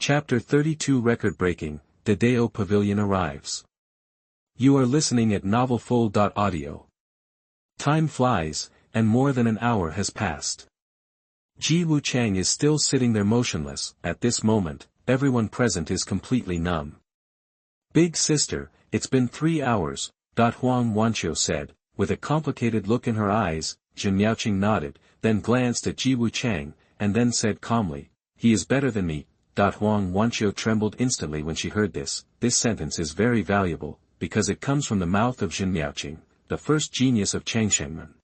Chapter 32 Record-breaking, Dadao Pavilion arrives. You are listening at novelfull.audio. Time flies, and more than an hour has passed. Wuchang is still sitting there motionless. At this moment, everyone present is completely numb. Big sister, it's been 3 hours, Huang Wanqiu said, with a complicated look in her eyes. Miaoqing nodded, then glanced at Wuchang, and then said calmly, "He is better than me." Huang Wanqiu trembled instantly when she heard this. This sentence is very valuable, because it comes from the mouth of Miaoqing, the first genius of Changshengmen.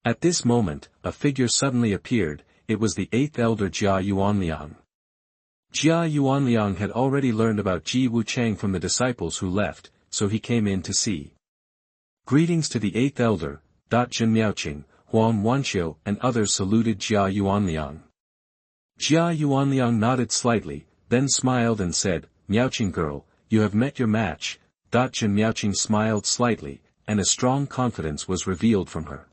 At this moment, a figure suddenly appeared. It was the 8th elder Jia Yuanliang. Jia Yuanliang had already learned about Wuchang from the disciples who left, so he came in to see. Greetings to the 8th elder, Miaoqing, Huang Wanqiu and others saluted Jia Yuanliang. Jia Yuanliang nodded slightly, then smiled and said, "Miaoqing girl, you have met your match." Miaoqing smiled slightly, and a strong confidence was revealed from her.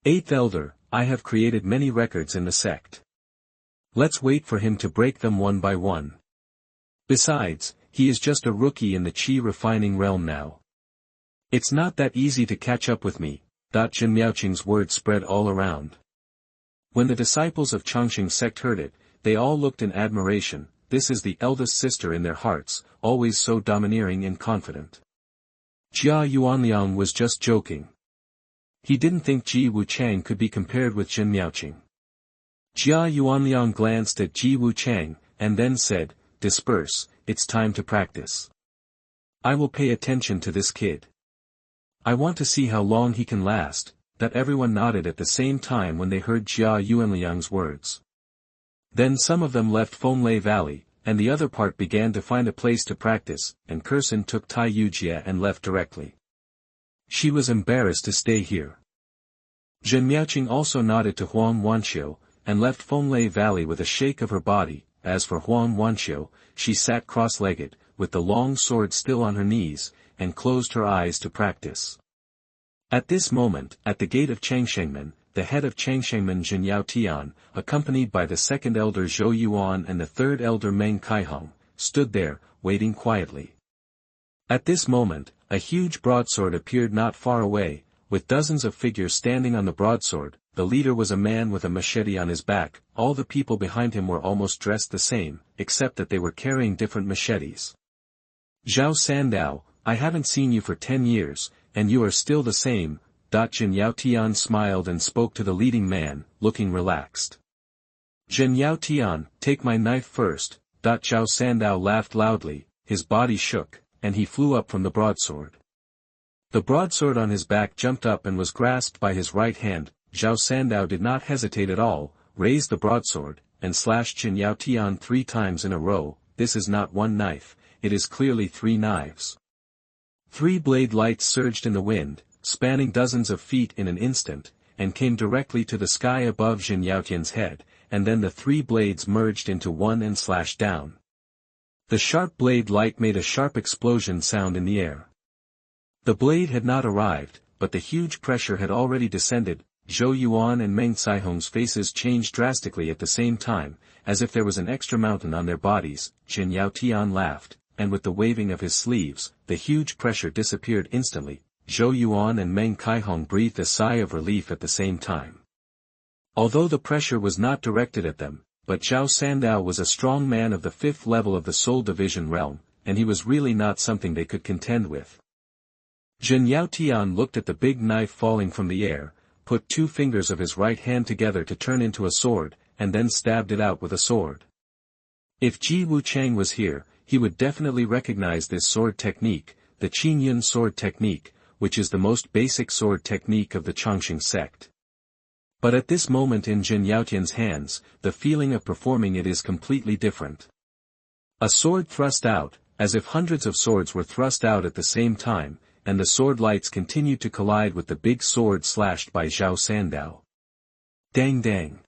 8th elder, I have created many records in the sect. Let's wait for him to break them one by one. Besides, he is just a rookie in the qi refining realm now. It's not that easy to catch up with me. Miaoqing's words spread all around. When the disciples of Changsheng sect heard it, they all looked in admiration. This is the eldest sister in their hearts, always so domineering and confident. Jia Yuanliang was just joking. He didn't think Wuchang could be compared with Miaoqing. Jia Yuanliang glanced at Wuchang, and then said, "Disperse, it's time to practice. I will pay attention to this kid. I want to see how long he can last." That everyone nodded at the same time when they heard Jia Yuanliang's words. Then some of them left Fenglei Valley, and the other part began to find a place to practice, and Kursin took Tai Yujia and left directly. She was embarrassed to stay here. Miaoqing also nodded to Huang Wanqiu, and left Fenglei Valley with a shake of her body. As for Huang Wanqiu, she sat cross-legged, with the long sword still on her knees, and closed her eyes to practice. At this moment, at the gate of Changshengmen, the head of Changshengmen Zhen Yaotian, accompanied by the 2nd elder Zhou Yuan and the 3rd elder Meng Kaihong, stood there, waiting quietly. At this moment, a huge broadsword appeared not far away, with dozens of figures standing on the broadsword. The leader was a man with a machete on his back. All the people behind him were almost dressed the same, except that they were carrying different machetes. "Xiao Sandao, I haven't seen you for 10 years, and you are still the same." Zhen Yaotian smiled and spoke to the leading man, looking relaxed. "Zhen Yaotian, take my knife first." Xiao Sandao laughed loudly, his body shook, and he flew up from the broadsword. The broadsword on his back jumped up and was grasped by his right hand. Xiao Sandao did not hesitate at all, raised the broadsword, and slashed Zhen Yaotian 3 times in a row. This is not one knife, it is clearly 3 knives. 3 blade lights surged in the wind, spanning dozens of feet in an instant, and came directly to the sky above Zhen Yaotian's head, and then the 3 blades merged into one and slashed down. The sharp blade light made a sharp explosion sound in the air. The blade had not arrived, but the huge pressure had already descended. Zhou Yuan and Meng Kaihong's faces changed drastically at the same time, as if there was an extra mountain on their bodies. Zhen Yaotian laughed, and with the waving of his sleeves, the huge pressure disappeared instantly. Zhou Yuan and Meng Kaihong breathed a sigh of relief at the same time. Although the pressure was not directed at them, but Xiao Sandao was a strong man of the 5th level of the Soul Division realm, and he was really not something they could contend with. Zhen Yaotian looked at the big knife falling from the air, put 2 fingers of his right hand together to turn into a sword, and then stabbed it out with a sword. If Wuchang was here, he would definitely recognize this sword technique, the Qingyun sword technique, which is the most basic sword technique of the Changsheng sect. But at this moment in Zhen Yaotian's hands, the feeling of performing it is completely different. A sword thrust out, as if hundreds of swords were thrust out at the same time, and the sword lights continued to collide with the big sword slashed by Xiao Sandao. Dang dang.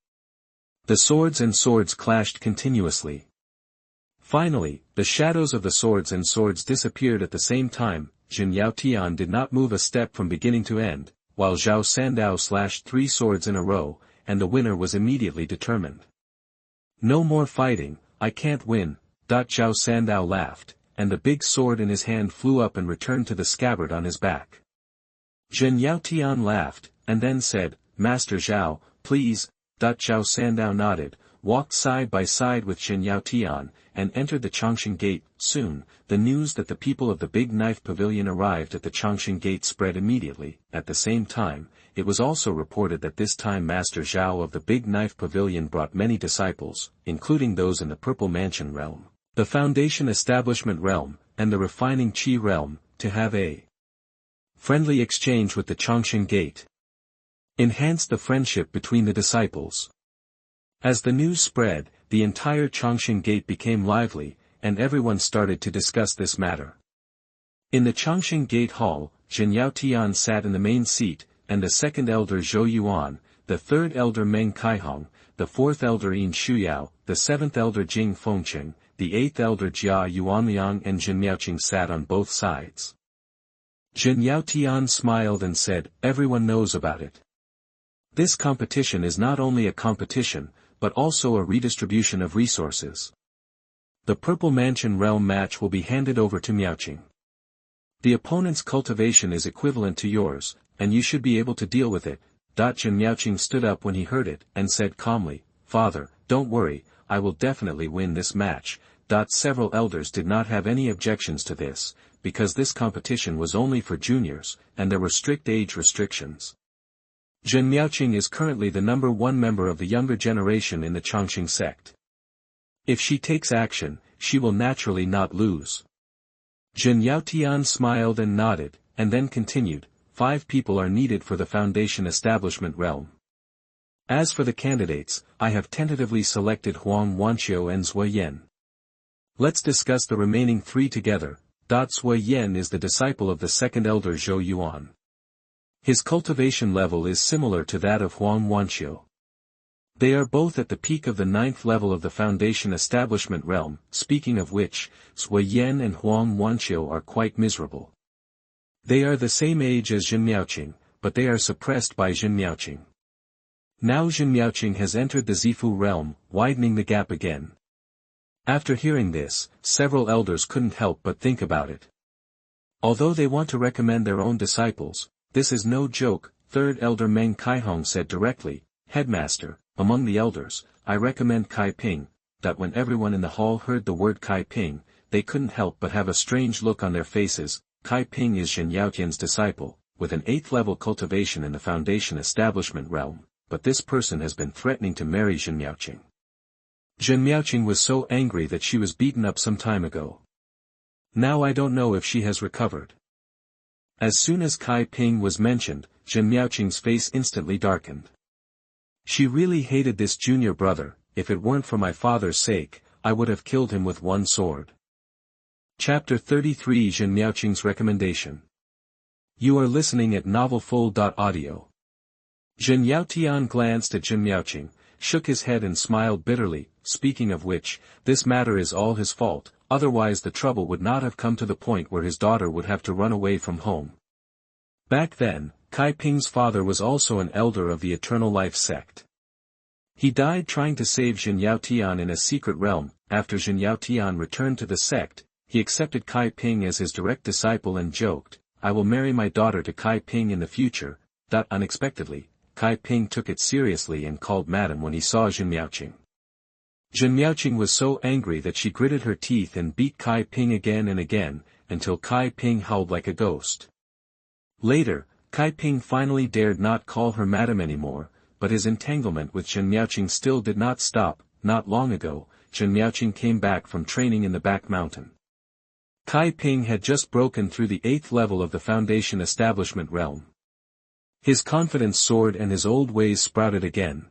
The swords and swords clashed continuously. Finally, the shadows of the swords and swords disappeared at the same time. Zhen Yaotian did not move a step from beginning to end, while Xiao Sandao slashed 3 swords in a row, and the winner was immediately determined. No more fighting, I can't win. Xiao Fan laughed, and the big sword in his hand flew up and returned to the scabbard on his back. Zhen Yaotian laughed, and then said, Master Zhao, please. Xiao Fan nodded, walked side by side with Zhen Yaotian, and entered the Changxing Gate. Soon, the news that the people of the Big Knife Pavilion arrived at the Changxing Gate spread immediately. At the same time, it was also reported that this time Master Zhao of the Big Knife Pavilion brought many disciples, including those in the Purple Mansion realm, the Foundation Establishment realm, and the Refining Qi realm, to have a friendly exchange with the Changxing Gate. Enhanced the friendship between the disciples. As the news spread, the entire Changxing Gate became lively, and everyone started to discuss this matter. In the Changxing Gate Hall, Zhen Yaotian sat in the main seat, and the second elder Zhou Yuan, the third elder Meng Kaihong, the fourth elder Yin Shuyao, the seventh elder Jing Fengqing, the eighth elder Jia Yuanliang and Zhen Miaoqing sat on both sides. Zhen Yaotian smiled and said, everyone knows about it. This competition is not only a competition, but also a redistribution of resources. The Purple Mansion realm match will be handed over to Miaoqing. The opponent's cultivation is equivalent to yours, and you should be able to deal with it. Zhen Miaoqing stood up when he heard it, and said calmly, Father, don't worry, I will definitely win this match. Several elders did not have any objections to this, because this competition was only for juniors, and there were strict age restrictions. Zhen Miaoqing is currently the number 1 member of the younger generation in the Changxing sect. If she takes action, she will naturally not lose. Zhen Yaotian smiled and nodded, and then continued, 5 people are needed for the Foundation Establishment realm. As for the candidates, I have tentatively selected Huang Wanqiu and Zui Yan. Let's discuss the remaining 3 together. Zui Yan is the disciple of the second elder Zhou Yuan. His cultivation level is similar to that of Huang Wanqiu. They are both at the peak of the 9th level of the Foundation Establishment realm, speaking of which, Zui Yan and Huang Wanqiu are quite miserable. They are the same age as Zhen Miaoqing, but they are suppressed by Zhen Miaoqing. Now Zhen Miaoqing has entered the Zifu realm, widening the gap again. After hearing this, several elders couldn't help but think about it. Although they want to recommend their own disciples, this is no joke. Third elder Meng Kaihong said directly, Headmaster, among the elders, I recommend Kai Ping. When everyone in the hall heard the word Kai Ping, they couldn't help but have a strange look on their faces. Kai Ping is Zhen Yaotian's disciple, with an 8th level cultivation in the Foundation Establishment realm, but this person has been threatening to marry Zhen Miaoqing. Zhen Miaoqing was so angry that she was beaten up some time ago. Now I don't know if she has recovered. As soon as Kai Ping was mentioned, Zhen Miaoqing's face instantly darkened. She really hated this junior brother. If it weren't for my father's sake, I would have killed him with one sword. Chapter 33 Zhen Miaoqing's Recommendation. You are listening at novelfull.audio. Zhen Yaotian glanced at Zhen Miaoqing, shook his head and smiled bitterly, speaking of which, this matter is all his fault, otherwise the trouble would not have come to the point where his daughter would have to run away from home. Back then, Kai Ping's father was also an elder of the Eternal Life sect. He died trying to save Zhen Yaotian in a secret realm. After Zhen Yaotian returned to the sect, he accepted Kai Ping as his direct disciple and joked, I will marry my daughter to Kai Ping in the future. Unexpectedly, Kai Ping took it seriously and called madam when he saw Zhen Miaoqing. Zhen Miaoqing was so angry that she gritted her teeth and beat Kai Ping again and again, until Kai Ping howled like a ghost. Later, Kai Ping finally dared not call her madam anymore, but his entanglement with Zhen Miaoqing still did not stop. Not long ago, Zhen Miaoqing came back from training in the back mountain. Kai Ping had just broken through the 8th level of the Foundation Establishment realm. His confidence soared and his old ways sprouted again.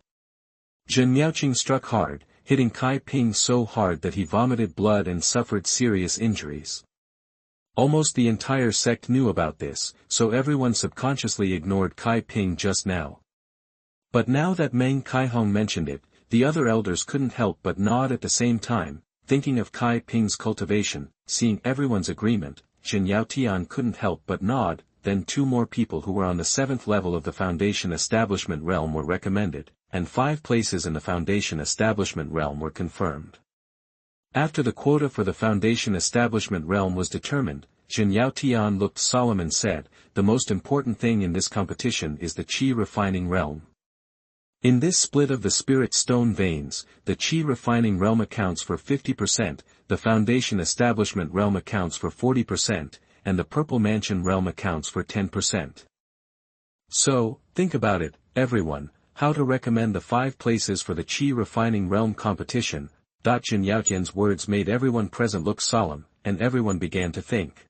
Zhen Miaoqing struck hard, hitting Kai Ping so hard that he vomited blood and suffered serious injuries. Almost the entire sect knew about this, so everyone subconsciously ignored Kai Ping just now. But now that Meng Kaihong mentioned it, the other elders couldn't help but nod at the same time, thinking of Kai Ping's cultivation. Seeing everyone's agreement, Zhen Yaotian couldn't help but nod. Then 2 more people who were on the 7th level of the Foundation Establishment realm were recommended, and 5 places in the Foundation Establishment realm were confirmed. After the quota for the Foundation Establishment realm was determined, Zhen Yaotian looked solemn and said, "The most important thing in this competition is the Qi refining realm. In this split of the spirit stone veins, the Qi refining realm accounts for 50%, the Foundation Establishment realm accounts for 40%, and the Purple Mansion realm accounts for 10%. So, think about it, everyone, how to recommend the 5 places for the Qi refining realm competition." Zhen Yaotian's words made everyone present look solemn, and everyone began to think.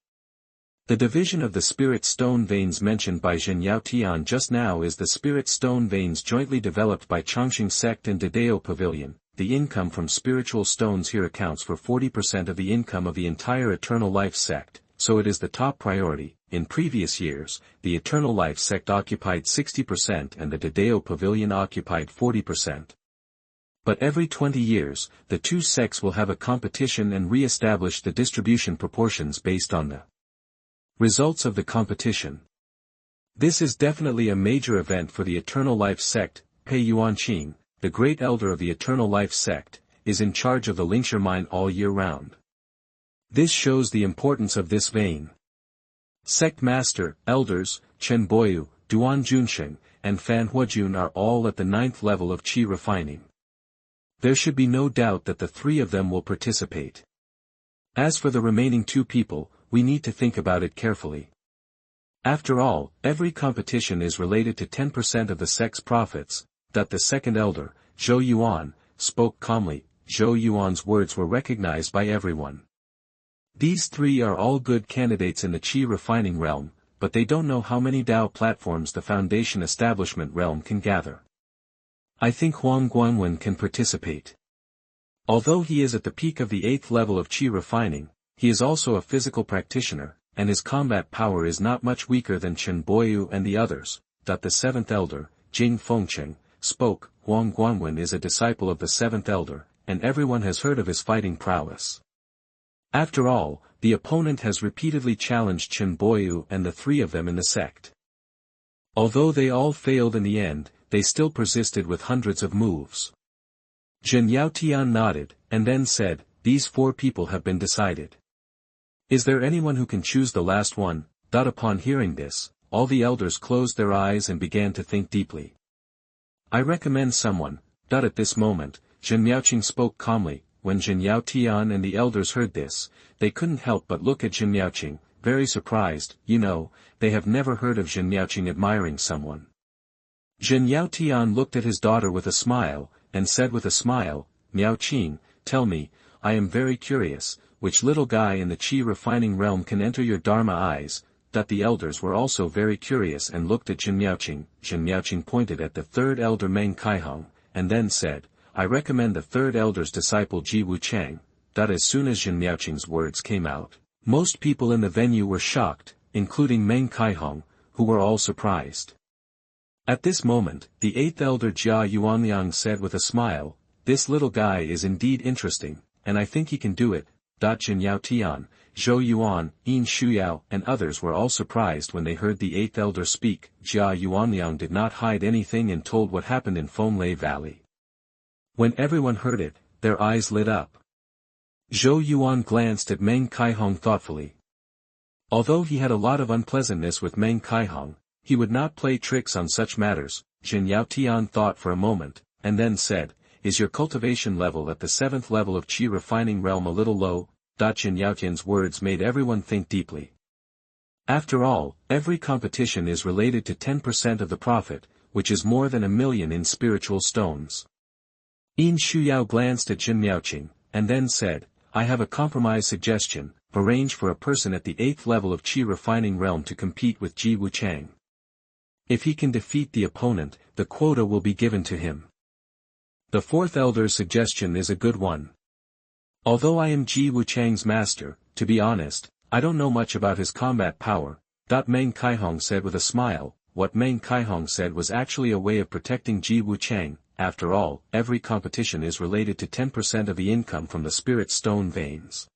The division of the spirit stone veins mentioned by Zhen Yaotian just now is the spirit stone veins jointly developed by Chongqing sect and Dadao Pavilion. The income from spiritual stones here accounts for 40% of the income of the entire Eternal Life sect, so it is the top priority. In previous years, the Eternal Life sect occupied 60% and the Dadao Pavilion occupied 40%. But every 20 years, the two sects will have a competition and re-establish the distribution proportions based on the results of the competition. This is definitely a major event for the Eternal Life sect. Pei Yuanqing, the great elder of the Eternal Life sect, is in charge of the Lingxia mine all year round. This shows the importance of this vein. Sect master, elders, Chen Boyu, Duan Junsheng, and Fan Huajun are all at the 9th level of Qi refining. There should be no doubt that the 3 of them will participate. As for the remaining 2 people, we need to think about it carefully. After all, every competition is related to 10% of the sect's profits. That the second elder, Zhou Yuan, spoke calmly. Zhou Yuan's words were recognized by everyone. These 3 are all good candidates in the Qi refining realm, but they don't know how many Dao platforms the Foundation Establishment realm can gather. I think Huang Guanwen can participate. Although he is at the peak of the 8th level of Qi refining, he is also a physical practitioner, and his combat power is not much weaker than Chen Boyu and the others. The 7th elder, Jing Fengcheng, spoke. Huang Guanwen is a disciple of the 7th elder, and everyone has heard of his fighting prowess. After all, the opponent has repeatedly challenged Chen Boyu and the 3 of them in the sect. Although they all failed in the end, they still persisted with hundreds of moves. Zhen Yaotian nodded, and then said, "These 4 people have been decided. Is there anyone who can choose the last one?" Upon hearing this, all the elders closed their eyes and began to think deeply. "I recommend someone." At this moment, Zhen Miaoqing spoke calmly. When Zhen Yaotian and the elders heard this, they couldn't help but look at Zhen Miaoqing, very surprised. They have never heard of Zhen Miaoqing admiring someone. Zhen Yaotian looked at his daughter with a smile, and said with a smile, "Miaoqing, tell me, I am very curious, which little guy in the Qi refining realm can enter your Dharma eyes?" The elders were also very curious and looked at Zhen Miaoqing. Zhen Miaoqing pointed at the 3rd elder Meng Kaihong, and then said, "I recommend the 3rd elder's disciple Ji Wuchang." As soon as Zhen Miaoqing's words came out, most people in the venue were shocked, including Meng Kaihong, who were all surprised. At this moment, the 8th elder Jia Yuanliang said with a smile, "This little guy is indeed interesting, and I think he can do it." Jin Yaotian, Zhou Yuan, Yin Shuyao, and others were all surprised when they heard the 8th elder speak. Jia Yuanliang did not hide anything and told what happened in Fenglei Valley. When everyone heard it, their eyes lit up. Zhou Yuan glanced at Meng Kaihong thoughtfully. Although he had a lot of unpleasantness with Meng Kaihong, he would not play tricks on such matters. Zhen Yaotian thought for a moment, and then said, "Is your cultivation level at the 7th level of Qi refining realm a little low?" Zhen Yaotian's words made everyone think deeply. After all, every competition is related to 10% of the profit, which is more than 1 million in spiritual stones. Yin Shuyao glanced at Zhen Miaoqing, and then said, "I have a compromise suggestion. Arrange for a person at the 8th level of Qi refining realm to compete with Ji Wuchang. If he can defeat the opponent, the quota will be given to him." The 4th elder's suggestion is a good one. Although I am Ji Wuchang's master, to be honest, I don't know much about his combat power. Meng Kaihong said with a smile. What Meng Kaihong said was actually a way of protecting Ji Wuchang. After all, every competition is related to 10% of the income from the spirit stone veins.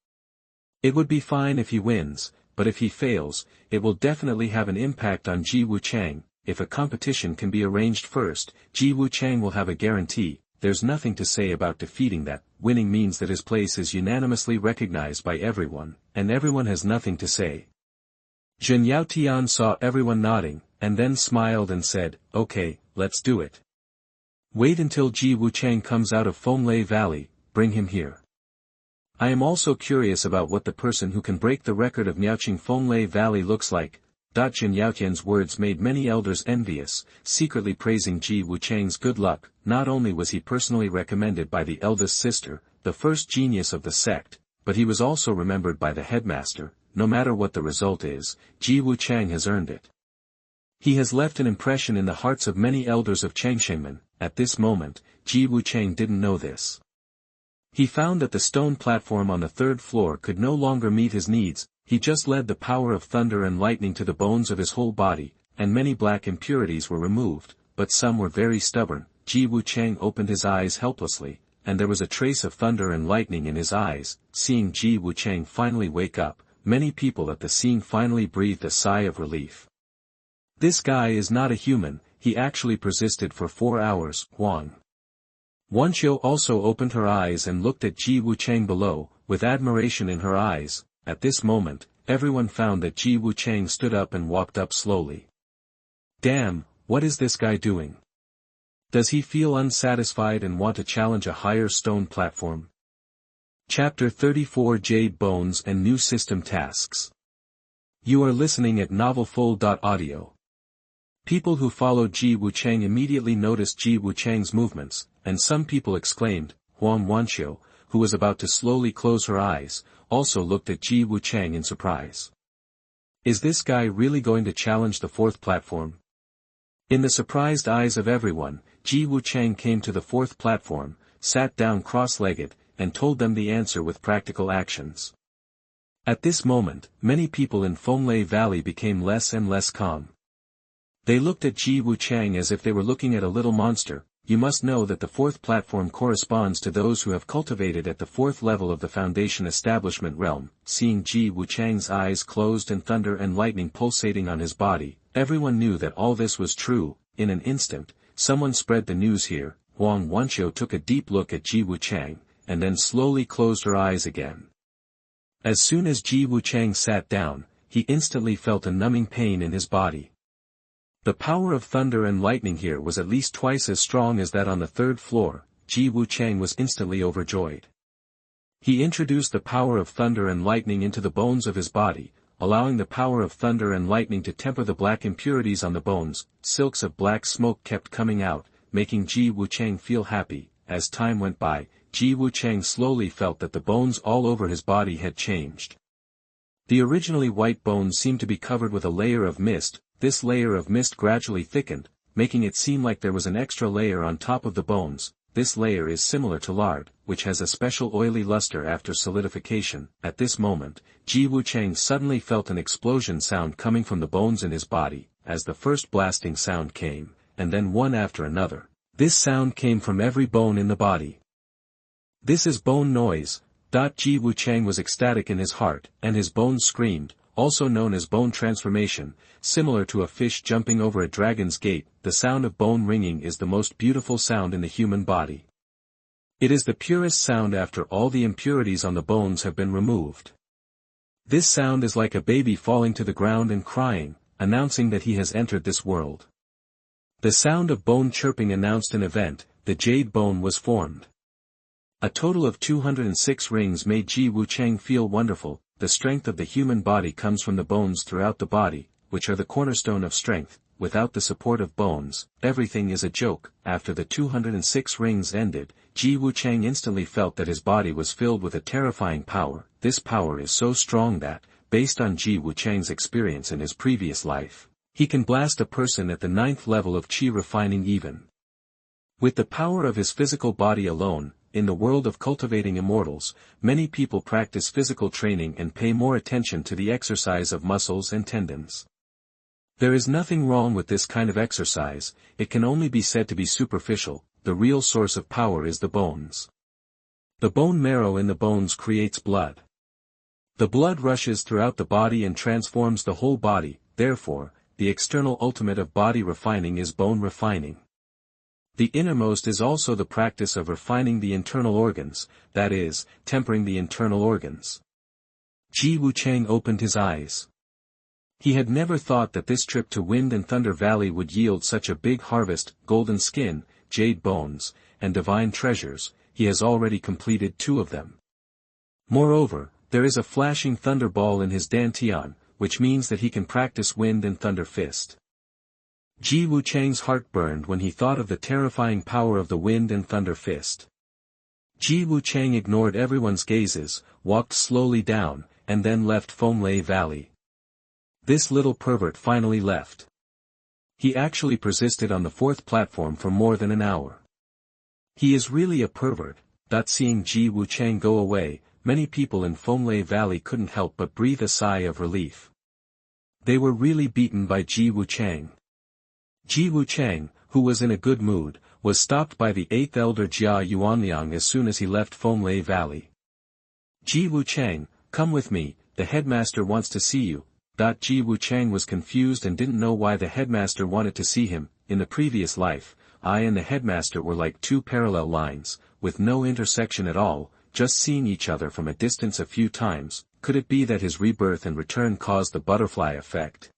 It would be fine if he wins, but if he fails, it will definitely have an impact on Ji Wuchang. If a competition can be arranged first, Ji Wuchang will have a guarantee. there's nothing to say about defeating that. Winning means that his place is unanimously recognized by everyone, and everyone has nothing to say. Zhen Yaotian saw everyone nodding, and then smiled and said, "Okay, let's do it. Wait until Ji Wuchang comes out of Fenglei Valley, bring him here. I am also curious about what the person who can break the record of Miaoqing Fenglei Valley looks like." Zhen Yaotian's words made many elders envious, secretly praising Ji Wuchang's good luck. Not only was he personally recommended by the eldest sister, the first genius of the sect, but he was also remembered by the headmaster. No matter what the result is, Ji Wuchang has earned it. He has left an impression in the hearts of many elders of Changshenmen. At this moment, Ji Wuchang didn't know this. He found that the stone platform on the third floor could no longer meet his needs. He just led the power of thunder and lightning to the bones of his whole body, and many black impurities were removed, but some were very stubborn. Ji Wuchang opened his eyes helplessly, and there was a trace of thunder and lightning in his eyes. Seeing Ji Wuchang finally wake up, many people at the scene finally breathed a sigh of relief. This guy is not a human, he actually persisted for 4 hours. Wanqiu also opened her eyes and looked at Ji Wuchang below, with admiration in her eyes. At this moment, everyone found that Ji Wuchang stood up and walked up slowly. Damn, what is this guy doing? Does he feel unsatisfied and want to challenge a higher stone platform? Chapter 34 Jade Bones and New System Tasks. You are listening at novelfull.audio. People who followed Ji Wuchang immediately noticed Ji Wuchang's movements, and some people exclaimed. Wanqiu, who was about to slowly close her eyes, also looked at Ji Wuchang in surprise. Is this guy really going to challenge the fourth platform? In the surprised eyes of everyone, Ji Wuchang came to the fourth platform, sat down cross-legged, and told them the answer with practical actions. At this moment, many people in Fenglei Valley became less and less calm. They looked at Ji Wuchang as if they were looking at a little monster. You must know that the fourth platform corresponds to those who have cultivated at the fourth level of the foundation establishment realm. Seeing Ji Wuchang's eyes closed and thunder and lightning pulsating on his body, everyone knew that all this was true. In an instant, someone spread the news here. Wanqiu took a deep look at Ji Wuchang, and then slowly closed her eyes again. As soon as Ji Wuchang sat down, he instantly felt a numbing pain in his body. The power of thunder and lightning here was at least twice as strong as that on the third floor. Ji Wuchang was instantly overjoyed. He introduced the power of thunder and lightning into the bones of his body, allowing the power of thunder and lightning to temper the black impurities on the bones. Silks of black smoke kept coming out, making Ji Wuchang feel happy. As time went by, Ji Wuchang slowly felt that the bones all over his body had changed. The originally white bones seemed to be covered with a layer of mist. This layer of mist gradually thickened, making it seem like there was an extra layer on top of the bones. This layer is similar to lard, which has a special oily luster after solidification. At this moment, Ji Wuchang suddenly felt an explosion sound coming from the bones in his body, as the first blasting sound came, and then one after another. This sound came from every bone in the body. This is bone noise. Ji Wuchang was ecstatic in his heart, and his bones screamed, also known as bone transformation, similar to a fish jumping over a dragon's gate. The sound of bone ringing is the most beautiful sound in the human body. It is the purest sound after all the impurities on the bones have been removed. This sound is like a baby falling to the ground and crying, announcing that he has entered this world. The sound of bone chirping announced an event. The jade bone was formed. A total of 206 rings made Ji Wuchang feel wonderful. The strength of the human body comes from the bones throughout the body, which are the cornerstone of strength. Without the support of bones, everything is a joke. After the 206 rings ended, Ji Wuchang instantly felt that his body was filled with a terrifying power. This power is so strong that, based on Ji Wuchang's experience in his previous life, he can blast a person at the 9th level of Qi refining even. With the power of his physical body alone, in the world of cultivating immortals, many people practice physical training and pay more attention to the exercise of muscles and tendons. There is nothing wrong with this kind of exercise, it can only be said to be superficial. The real source of power is the bones. The bone marrow in the bones creates blood. The blood rushes throughout the body and transforms the whole body. Therefore, the external ultimate of body refining is bone refining. The innermost is also the practice of refining the internal organs, that is, tempering the internal organs. Wuchang opened his eyes. He had never thought that this trip to Wind and Thunder Valley would yield such a big harvest: golden skin, jade bones, and divine treasures. He has already completed 2 of them. Moreover, there is a flashing thunder ball in his dantian, which means that he can practice Wind and Thunder Fist. Wuchang's heart burned when he thought of the terrifying power of the Wind and Thunder Fist. Wuchang ignored everyone's gazes, walked slowly down, and then left Fomlay Valley. This little pervert finally left. He actually persisted on the 4th platform for more than an hour. He is really a pervert. Seeing Wuchang go away, many people in Fomlay Valley couldn't help but breathe a sigh of relief. They were really beaten by Wuchang. Wuchang, who was in a good mood, was stopped by the 8th elder Jia Yuanliang as soon as he left Fomlay Valley. Wuchang, come with me, the headmaster wants to see you. Wuchang was confused and didn't know why the headmaster wanted to see him. In the previous life, I and the headmaster were like 2 parallel lines, with no intersection at all, just seeing each other from a distance a few times. Could it be that his rebirth and return caused the butterfly effect?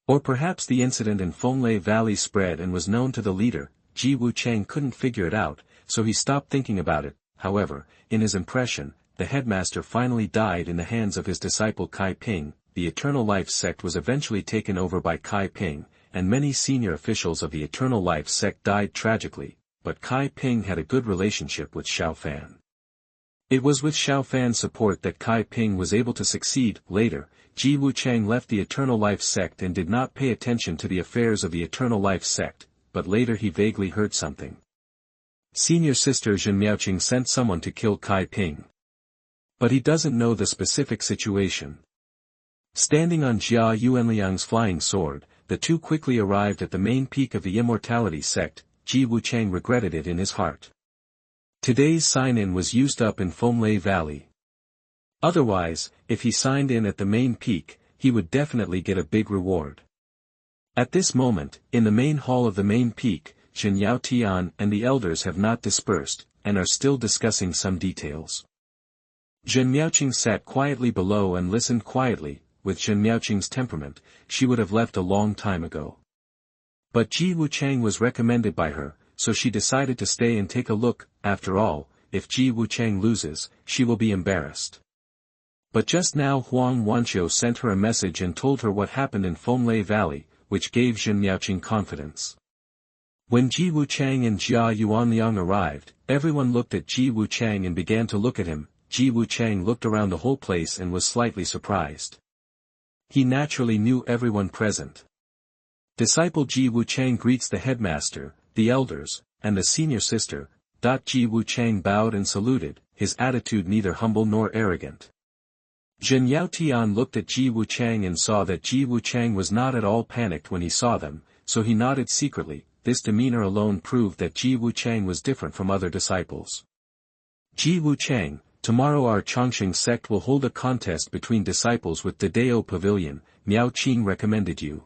Or perhaps the incident in Fomlay Valley spread and was known to the leader. Wuchang couldn't figure it out, so he stopped thinking about it. However, in his impression, the headmaster finally died in the hands of his disciple Kai Ping. The Eternal Life sect was eventually taken over by Kai Ping, and many senior officials of the Eternal Life sect died tragically, but Kai Ping had a good relationship with Xiao Fan. It was with Xiao Fan's support that Kai Ping was able to succeed. Later, Wuchang left the Eternal Life sect and did not pay attention to the affairs of the Eternal Life sect, but later he vaguely heard something. Senior Sister Zhen Miaoqing sent someone to kill Kai Ping. But he doesn't know the specific situation. Standing on Jia Yuanliang's flying sword, the 2 quickly arrived at the main peak of the Immortality sect. Wuchang regretted it in his heart. Today's sign-in was used up in Fomlay Valley. Otherwise, if he signed in at the main peak, he would definitely get a big reward. At this moment, in the main hall of the main peak, Zhen Yaotian and the elders have not dispersed, and are still discussing some details. Zhen Miaoqing sat quietly below and listened quietly. With Zhen Miaoqing's temperament, she would have left a long time ago. But Wuchang was recommended by her, so she decided to stay and take a look. After all, if Wuchang loses, she will be embarrassed. But just now Huang Wanqiu sent her a message and told her what happened in Fomlay Valley, which gave Zhen Miaoqing confidence. When Wuchang and Jia Yuanliang arrived, everyone looked at Wuchang and began to look at him. Wuchang looked around the whole place and was slightly surprised. He naturally knew everyone present. Disciple Wuchang greets the headmaster, the elders, and the senior sister. Wuchang bowed and saluted, his attitude neither humble nor arrogant. Zhen Yaotian looked at Wuchang and saw that Wuchang was not at all panicked when he saw them, so he nodded secretly. This demeanor alone proved that Wuchang was different from other disciples. Wuchang, tomorrow our Chongqing sect will hold a contest between disciples with Dadao Pavilion. Miaoqing recommended you.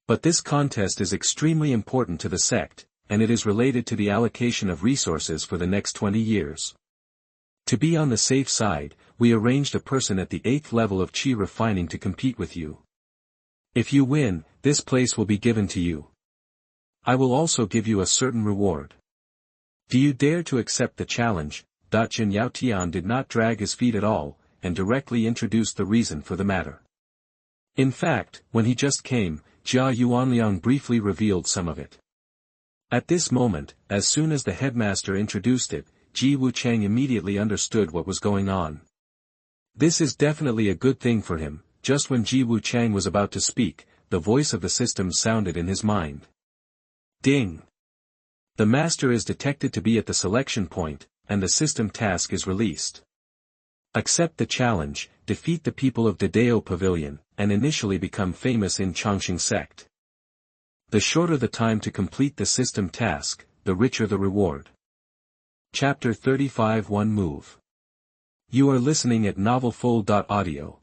But this contest is extremely important to the sect, and it is related to the allocation of resources for the next 20 years. To be on the safe side, we arranged a person at the 8th level of Qi refining to compete with you. If you win, this place will be given to you. I will also give you a certain reward. Do you dare to accept the challenge? Zhen Yaotian did not drag his feet at all, and directly introduced the reason for the matter. In fact, when he just came, Jia Yuanliang briefly revealed some of it. At this moment, as soon as the headmaster introduced it, Wuchang immediately understood what was going on. This is definitely a good thing for him. Just when Wuchang was about to speak, the voice of the system sounded in his mind. Ding! The master is detected to be at the selection point, and the system task is released. Accept the challenge, defeat the people of Dadao Pavilion, and initially become famous in Chongqing sect. The shorter the time to complete the system task, the richer the reward. Chapter 35 One Move. You are listening at novelfull.audio.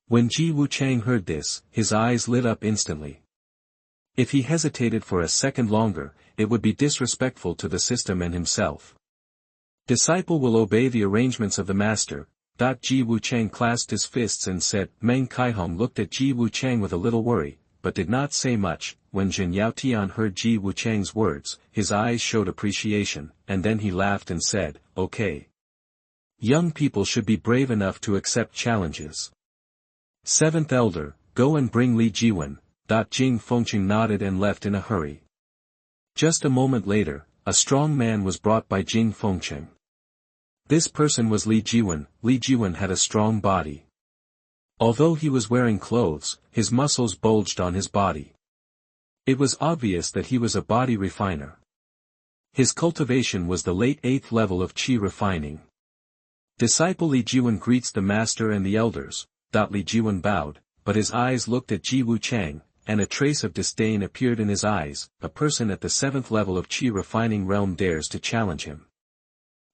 When Wuchang heard this, his eyes lit up instantly. If he hesitated for a second longer, it would be disrespectful to the system and himself. Disciple will obey the arrangements of the master. Ji Wuchang clasped his fists and said. Meng Kaihong looked at Ji Wuchang with a little worry, but did not say much. When Zhen Yaotian heard Ji Wuchang's words, his eyes showed appreciation, and then he laughed and said, "Okay. Young people should be brave enough to accept challenges. Seventh Elder, go and bring Li Jiwen." Jing Fengqing nodded and left in a hurry. Just a moment later, a strong man was brought by Jing Fengqing. This person was Li Jiwen. Li Jiwen had a strong body. Although he was wearing clothes, his muscles bulged on his body. It was obvious that he was a body refiner. His cultivation was the late 8th level of qi refining. Disciple Li Jiwen greets the master and the elders. Li Jiwen bowed, but his eyes looked at Ji Wuchang, and a trace of disdain appeared in his eyes. A person at the 7th level of qi refining realm dares to challenge him.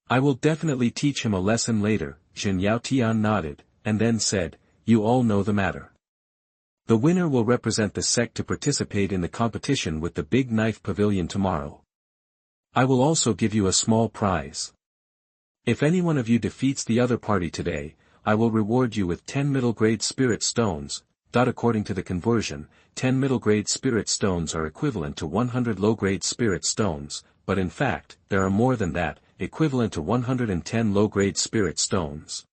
I will definitely teach him a lesson later. Zhen Yaotian nodded, and then said, "You all know the matter. The winner will represent the sect to participate in the competition with the big knife pavilion tomorrow. I will also give you a small prize. If any one of you defeats the other party today, I will reward you with 10 middle-grade spirit stones." According to the conversion, 10 middle-grade spirit stones are equivalent to 100 low-grade spirit stones, but in fact, there are more than that, equivalent to 110 low-grade spirit stones.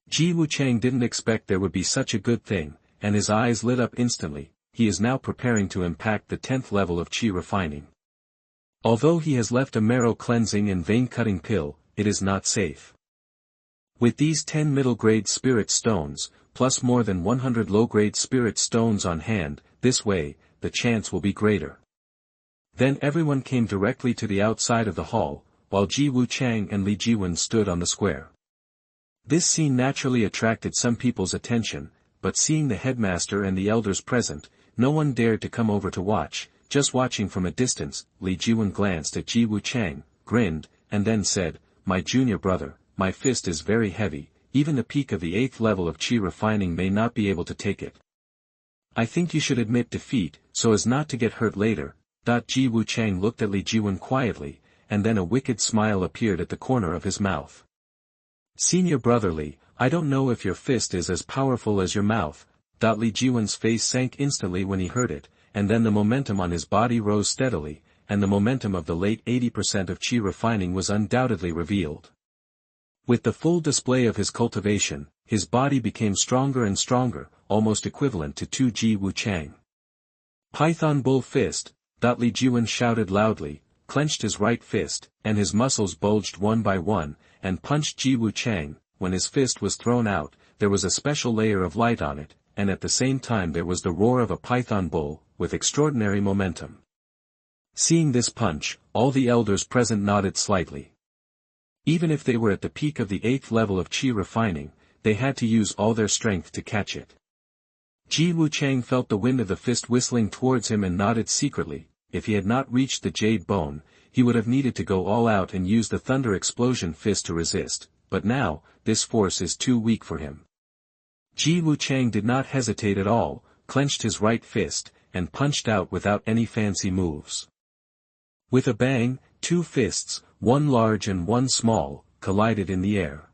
Ji Wuchang didn't expect there would be such a good thing, and his eyes lit up instantly. He is now preparing to impact the 10th level of qi refining. Although he has left a marrow cleansing and vein cutting pill, it is not safe. With these 10 middle-grade spirit stones, plus more than 100 low-grade spirit stones on hand, this way, the chance will be greater. Then everyone came directly to the outside of the hall, while Ji Wuchang and Li Jiwen stood on the square. This scene naturally attracted some people's attention, but seeing the headmaster and the elders present, no one dared to come over to watch. Just watching from a distance. Li Jiwen glanced at Ji Wuchang, grinned, and then said, "My junior brother, my fist is very heavy, even the peak of the 8th level of qi refining may not be able to take it. I think you should admit defeat, so as not to get hurt later." Ji Wuchang looked at Li Jiwen quietly, and then a wicked smile appeared at the corner of his mouth. "Senior brotherly, I don't know if your fist is as powerful as your mouth." Li Jiwen's face sank instantly when he heard it, and then the momentum on his body rose steadily, and the momentum of the late 80% of qi refining was undoubtedly revealed. With the full display of his cultivation, his body became stronger and stronger, almost equivalent to 2 Ji Wuchang. "Python bull fist," Li Jiwen shouted loudly, clenched his right fist, and his muscles bulged one by one, and punched Ji Wuchang. When his fist was thrown out, there was a special layer of light on it, and at the same time there was the roar of a python bull, with extraordinary momentum. Seeing this punch, all the elders present nodded slightly. Even if they were at the peak of the 8th level of qi refining, they had to use all their strength to catch it. Ji Wuchang felt the wind of the fist whistling towards him and nodded secretly. If he had not reached the jade bone, he would have needed to go all out and use the thunder explosion fist to resist, but now, this force is too weak for him. Ji Wuchang did not hesitate at all, clenched his right fist, and punched out without any fancy moves. With a bang, 2 fists, one large and one small, collided in the air.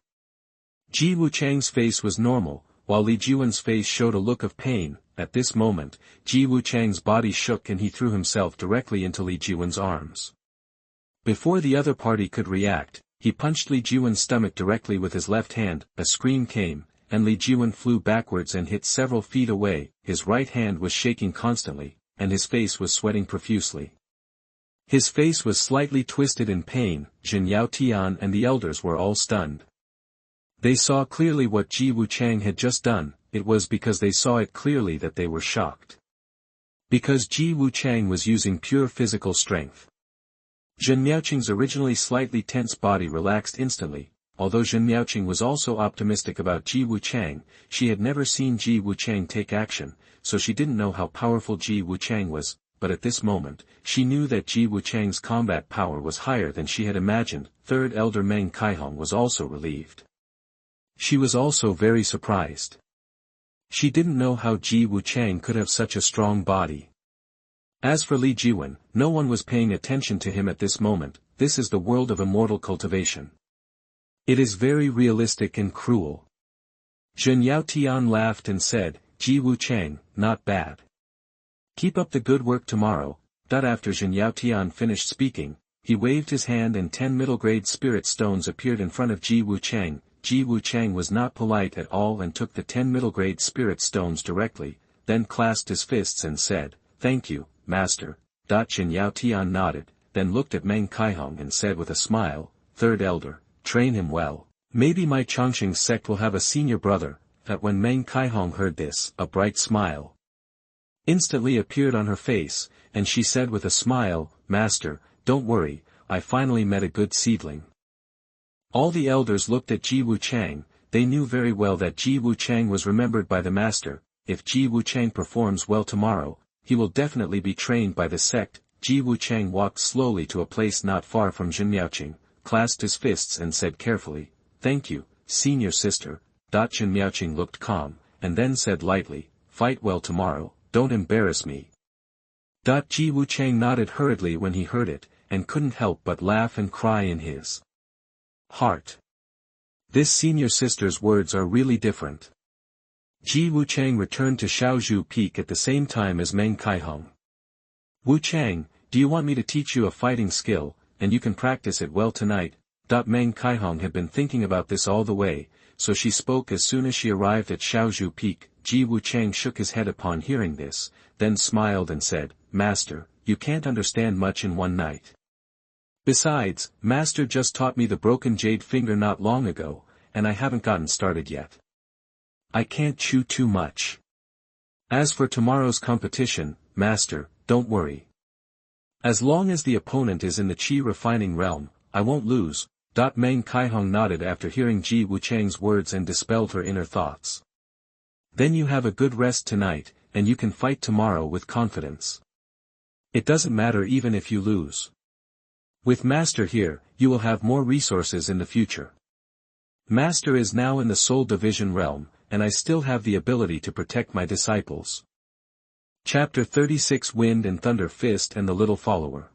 Ji Wuchang's face was normal, while Li Jiwen's face showed a look of pain. At this moment, Ji Wuchang's body shook and he threw himself directly into Li Jiwen's arms. Before the other party could react, he punched Li Jiwen's stomach directly with his left hand. A scream came, and Li Jiwen flew backwards and hit several feet away. His right hand was shaking constantly, and his face was sweating profusely. His face was slightly twisted in pain. Zhen Yaotian and the elders were all stunned. They saw clearly what Ji Wuchang had just done. It was because they saw it clearly that they were shocked. Because Ji Wuchang was using pure physical strength. Zhen Miaoqing's originally slightly tense body relaxed instantly. Although Zhen Miaoqing was also optimistic about Ji Wuchang, she had never seen Ji Wuchang take action, so she didn't know how powerful Ji Wuchang was. But at this moment, she knew that Ji Wuchang's combat power was higher than she had imagined. Third Elder Meng Kaihong was also relieved. She was also very surprised. She didn't know how Ji Wuchang could have such a strong body. As for Li Jiwen, no one was paying attention to him at this moment. This is the world of immortal cultivation. It is very realistic and cruel. Zhen Yaotian laughed and said, Ji Wuchang, not bad. Keep up the good work tomorrow. After Zhen Yaotian finished speaking, he waved his hand and 10 middle-grade spirit stones appeared in front of Ji Wuchang. Ji Wuchang was not polite at all and took the 10 middle-grade spirit stones directly, then clasped his fists and said, Thank you, Master. Zhen Yaotian nodded, then looked at Meng Kaihong and said with a smile, Third Elder, train him well. Maybe my Chongqing sect will have a senior brother. That when Meng Kaihong heard this, a bright smile instantly appeared on her face, and she said with a smile, Master, don't worry, I finally met a good seedling. All the elders looked at Ji Wuchang. They knew very well that Ji Wuchang was remembered by the Master. If Ji Wuchang performs well tomorrow, he will definitely be trained by the sect. Ji Wuchang walked slowly to a place not far from Zhen Miaoqing, clasped his fists and said carefully, Thank you, senior sister. Zhen Miaoqing looked calm, and then said lightly, Fight well tomorrow, don't embarrass me. Ji Wuchang nodded hurriedly when he heard it, and couldn't help but laugh and cry in his heart. This senior sister's words are really different. Ji Wuchang returned to Shaozhu Peak at the same time as Meng Kaihong. Wuchang, do you want me to teach you a fighting skill, and you can practice it well tonight? Meng Kaihong had been thinking about this all the way, so she spoke as soon as she arrived at Shaozhu Peak. Ji Wuchang shook his head upon hearing this, then smiled and said, Master, you can't understand much in one night. Besides, Master just taught me the broken jade finger not long ago, and I haven't gotten started yet. I can't chew too much. As for tomorrow's competition, Master, don't worry. As long as the opponent is in the Qi refining realm, I won't lose. Meng Kaihong nodded after hearing Ji Wuchang's words and dispelled her inner thoughts. Then you have a good rest tonight, and you can fight tomorrow with confidence. It doesn't matter even if you lose. With Master here, you will have more resources in the future. Master is now in the Soul Division realm, and I still have the ability to protect my disciples. Chapter 36 Wind and Thunder Fist and the Little Follower.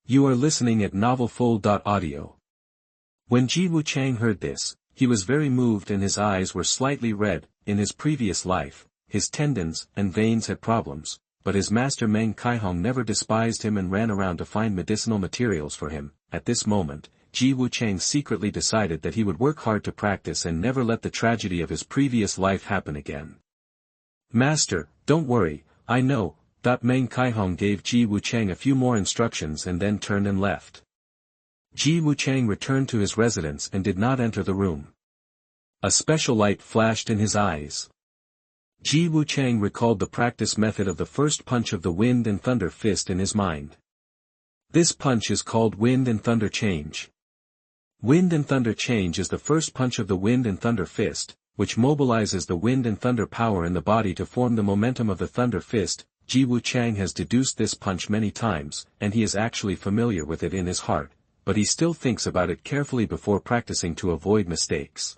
You are listening at novelfull.audio. When Ji Wuchang heard this, he was very moved and his eyes were slightly red. In his previous life, his tendons and veins had problems, but his master Meng Kaihong never despised him and ran around to find medicinal materials for him. At this moment, Ji Wuchang secretly decided that he would work hard to practice and never let the tragedy of his previous life happen again. Master, don't worry, I know. Meng Kaihong gave Ji Wuchang a few more instructions and then turned and left. Ji Wuchang returned to his residence and did not enter the room. A special light flashed in his eyes. Ji Wuchang recalled the practice method of the first punch of the Wind and Thunder Fist in his mind. This punch is called Wind and Thunder Change. Wind and Thunder Change is the first punch of the Wind and Thunder Fist, which mobilizes the wind and thunder power in the body to form the momentum of the Thunder Fist. Ji Wuchang has deduced this punch many times, and he is actually familiar with it in his heart, but he still thinks about it carefully before practicing to avoid mistakes.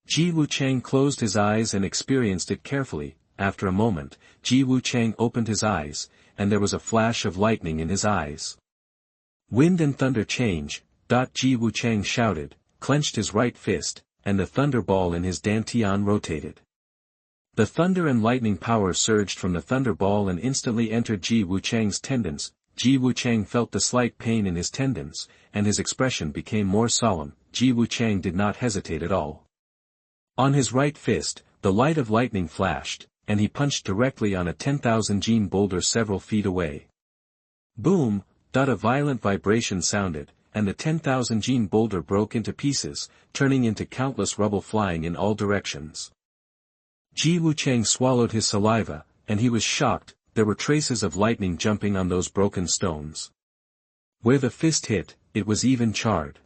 Ji Wuchang closed his eyes and experienced it carefully. After a moment, Ji Wuchang opened his eyes, and there was a flash of lightning in his eyes. Wind and Thunder Change. Ji Wuchang shouted, clenched his right fist, and the thunder ball in his dantian rotated. The thunder and lightning power surged from the thunder ball and instantly entered Ji Wuchang's tendons. Ji Wuchang felt the slight pain in his tendons, and his expression became more solemn. Ji Wuchang did not hesitate at all. On his right fist, the light of lightning flashed, and he punched directly on a 10,000 gene boulder several feet away. Boom! A violent vibration sounded, and the 10,000 gene boulder broke into pieces, turning into countless rubble flying in all directions. Ji Wuchang swallowed his saliva, and he was shocked. There were traces of lightning jumping on those broken stones. Where the fist hit, it was even charred.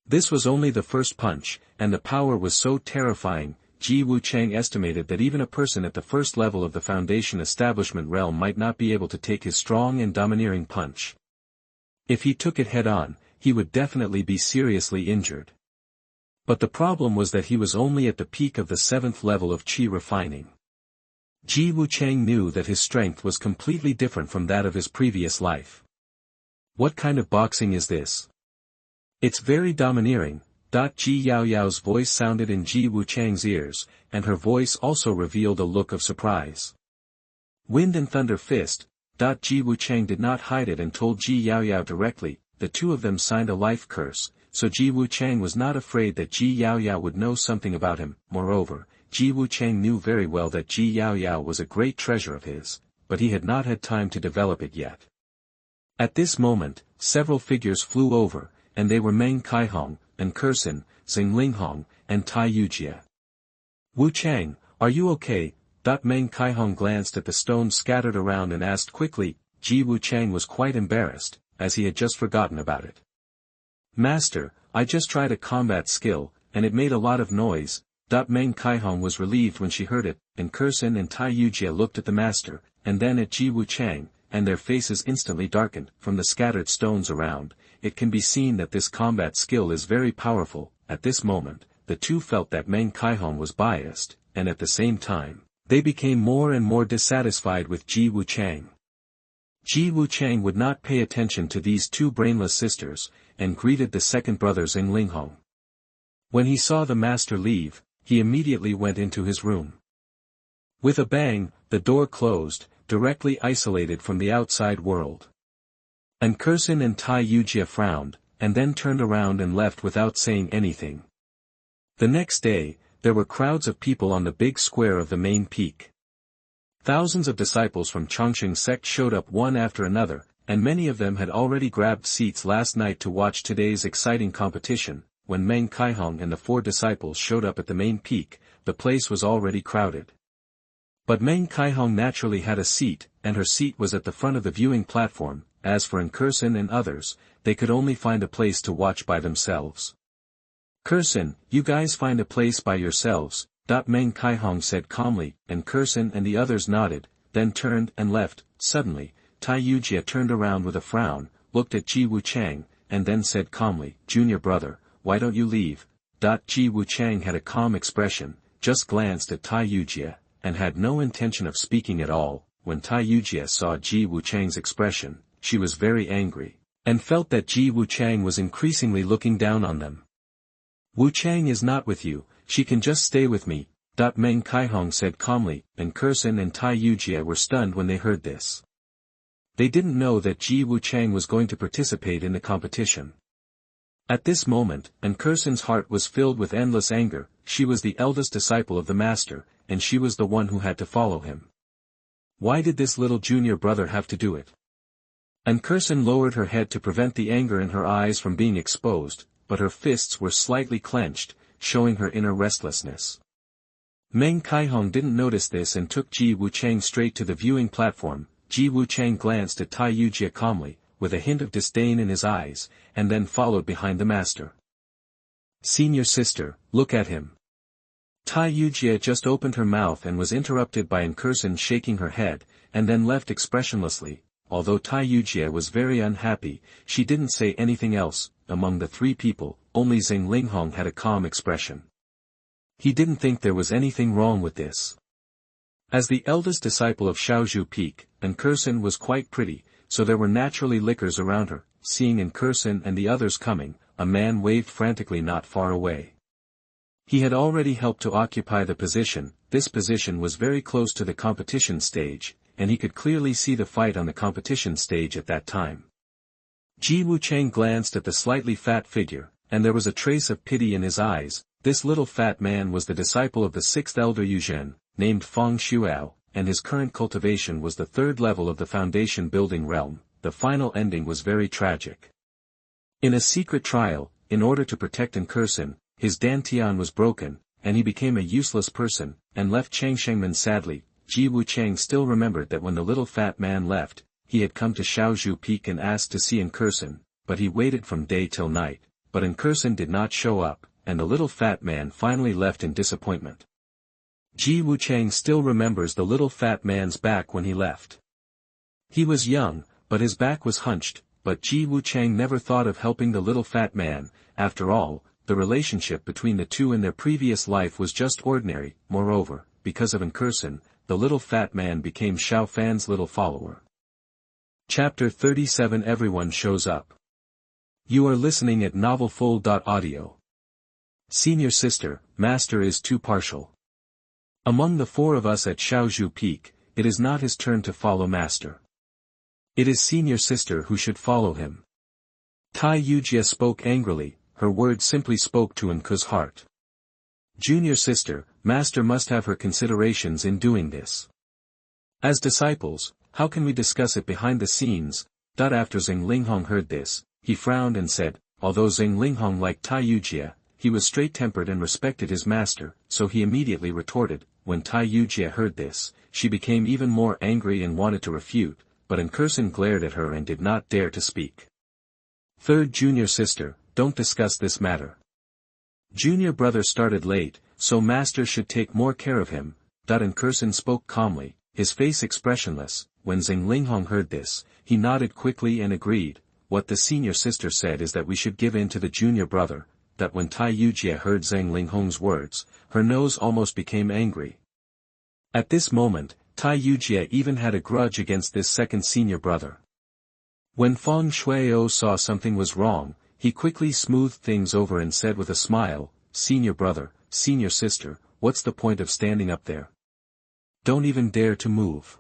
This was only the first punch, and the power was so terrifying. Ji Wuchang estimated that even a person at the first level of the Foundation establishment realm might not be able to take his strong and domineering punch. If he took it head-on, he would definitely be seriously injured. But the problem was that he was only at the peak of the 7th level of Qi refining. Ji Wuchang knew that his strength was completely different from that of his previous life. What kind of boxing is this? It's very domineering. Ji Yaoyao's voice sounded in Ji Wuchang's ears, and her voice also revealed a look of surprise. Wind and Thunder Fist. Ji Wuchang did not hide it and told Ji Yaoyao directly. The two of them signed a life curse, so Ji Wuchang was not afraid that Ji Yaoyao would know something about him. Moreover, Ji Wuchang knew very well that Ji Yaoyao was a great treasure of his, but he had not had time to develop it yet. At this moment, several figures flew over, and they were Meng Kaihong, and Kursin, Zheng Linghong, and Tai Yujie. Wuchang, are you okay? Meng Kaihong glanced at the stones scattered around and asked quickly. Ji Wuchang was quite embarrassed, as he had just forgotten about it. Master, I just tried a combat skill, and it made a lot of noise. Meng Kaihong was relieved when she heard it, and Kursin and Tai Yujie looked at the master, and then at Ji Wuchang, and their faces instantly darkened. From the scattered stones around, it can be seen that this combat skill is very powerful. At this moment, the two felt that Meng Kaihong was biased, and at the same time, they became more and more dissatisfied with Ji Wuchang. Ji Wuchang would not pay attention to these two brainless sisters, and greeted the second brother Zheng Linghong. When he saw the master leave, he immediately went into his room. With a bang, the door closed, directly isolated from the outside world. And Kursin and Tai Yujie frowned, and then turned around and left without saying anything. The next day, there were crowds of people on the big square of the main peak. Thousands of disciples from Chongqing sect showed up one after another, and many of them had already grabbed seats last night to watch today's exciting competition. When Meng Kaihong and the 4 disciples showed up at the main peak, the place was already crowded. But Meng Kaihong naturally had a seat, and her seat was at the front of the viewing platform. As for Kursin and others, they could only find a place to watch by themselves. Kursin, you guys find a place by yourselves, Meng Kaihong said calmly, and Kursin and the others nodded, then turned and left. Suddenly, Tai Yujie turned around with a frown, looked at Ji Wuchang, and then said calmly, Junior brother, why don't you leave? Ji Wuchang had a calm expression, just glanced at Tai Yujie, and had no intention of speaking at all. When Tai Yujie saw Ji Wuchang's expression, she was very angry, and felt that Ji Wuchang was increasingly looking down on them. Wuchang is not with you, she can just stay with me, Meng Kaihong said calmly, and Kursin and Tai Yujie were stunned when they heard this. They didn't know that Ji Wuchang was going to participate in the competition. At this moment, and Kursin's heart was filled with endless anger. She was the eldest disciple of the master, and she was the one who had to follow him. Why did this little junior brother have to do it? And Kursin lowered her head to prevent the anger in her eyes from being exposed, but her fists were slightly clenched, showing her inner restlessness. Meng Kaihong didn't notice this and took Ji Wuchang straight to the viewing platform. Ji Wuchang glanced at Tai Yujie calmly, with a hint of disdain in his eyes, and then followed behind the master. Senior sister, look at him. Tai Yujie just opened her mouth and was interrupted by Kursin shaking her head, and then left expressionlessly. Although Tai Yujie was very unhappy, she didn't say anything else. Among the 3 people, only Zheng Linghong had a calm expression. He didn't think there was anything wrong with this. As the eldest disciple of Shaozhu Peak, Kursin was quite pretty, so there were naturally lickers around her. Seeing Kursin and the others coming, a man waved frantically not far away. He had already helped to occupy the position. This position was very close to the competition stage, and he could clearly see the fight on the competition stage at that time. Ji Wuchang glanced at the slightly fat figure, and there was a trace of pity in his eyes. This little fat man was the disciple of the 6th elder Zhen, named Feng Shuao, and his current cultivation was the 3rd level of the foundation building realm. The final ending was very tragic. In a secret trial, in order to protect Kursin, his dantian was broken, and he became a useless person, and left Changshengmen sadly. Ji Wuchang still remembered that when the little fat man left, he had come to Shaozhu Peak and asked to see Kursin, but he waited from day till night, but Kursin did not show up, and the little fat man finally left in disappointment. Ji Wuchang still remembers the little fat man's back when he left. He was young, but his back was hunched, but Ji Wuchang never thought of helping the little fat man. After all, the relationship between the two in their previous life was just ordinary. Moreover, because of Kursin, the little fat man became Xiao Fan's little follower. Chapter 37 Everyone shows up. You are listening at novelfull.audio. Senior sister, master is too partial. Among the four of us at Xiaozhu Peak, it is not his turn to follow master. It is senior sister who should follow him. Tai Yujia spoke angrily, her words simply spoke to Nku's heart. Junior sister, master must have her considerations in doing this. As disciples, how can we discuss it behind the scenes? After Zheng Linghong heard this, he frowned and said, although Zheng Linghong liked Tai Yujia, he was straight-tempered and respected his master, so he immediately retorted. When Tai Yujia heard this, she became even more angry and wanted to refute, but Nkursen glared at her and did not dare to speak. Third junior sister, don't discuss this matter. Junior brother started late, so master should take more care of him. Nkursen spoke calmly, his face expressionless. When Zheng Linghong heard this, he nodded quickly and agreed. What the senior sister said is that we should give in to the junior brother. That when Tai Yujia heard Zheng Linghong's words, her nose almost became angry. At this moment, Tai Yujia even had a grudge against this second senior brother. When Feng Shuiao saw something was wrong, he quickly smoothed things over and said with a smile, senior brother, senior sister, what's the point of standing up there? Don't even dare to move.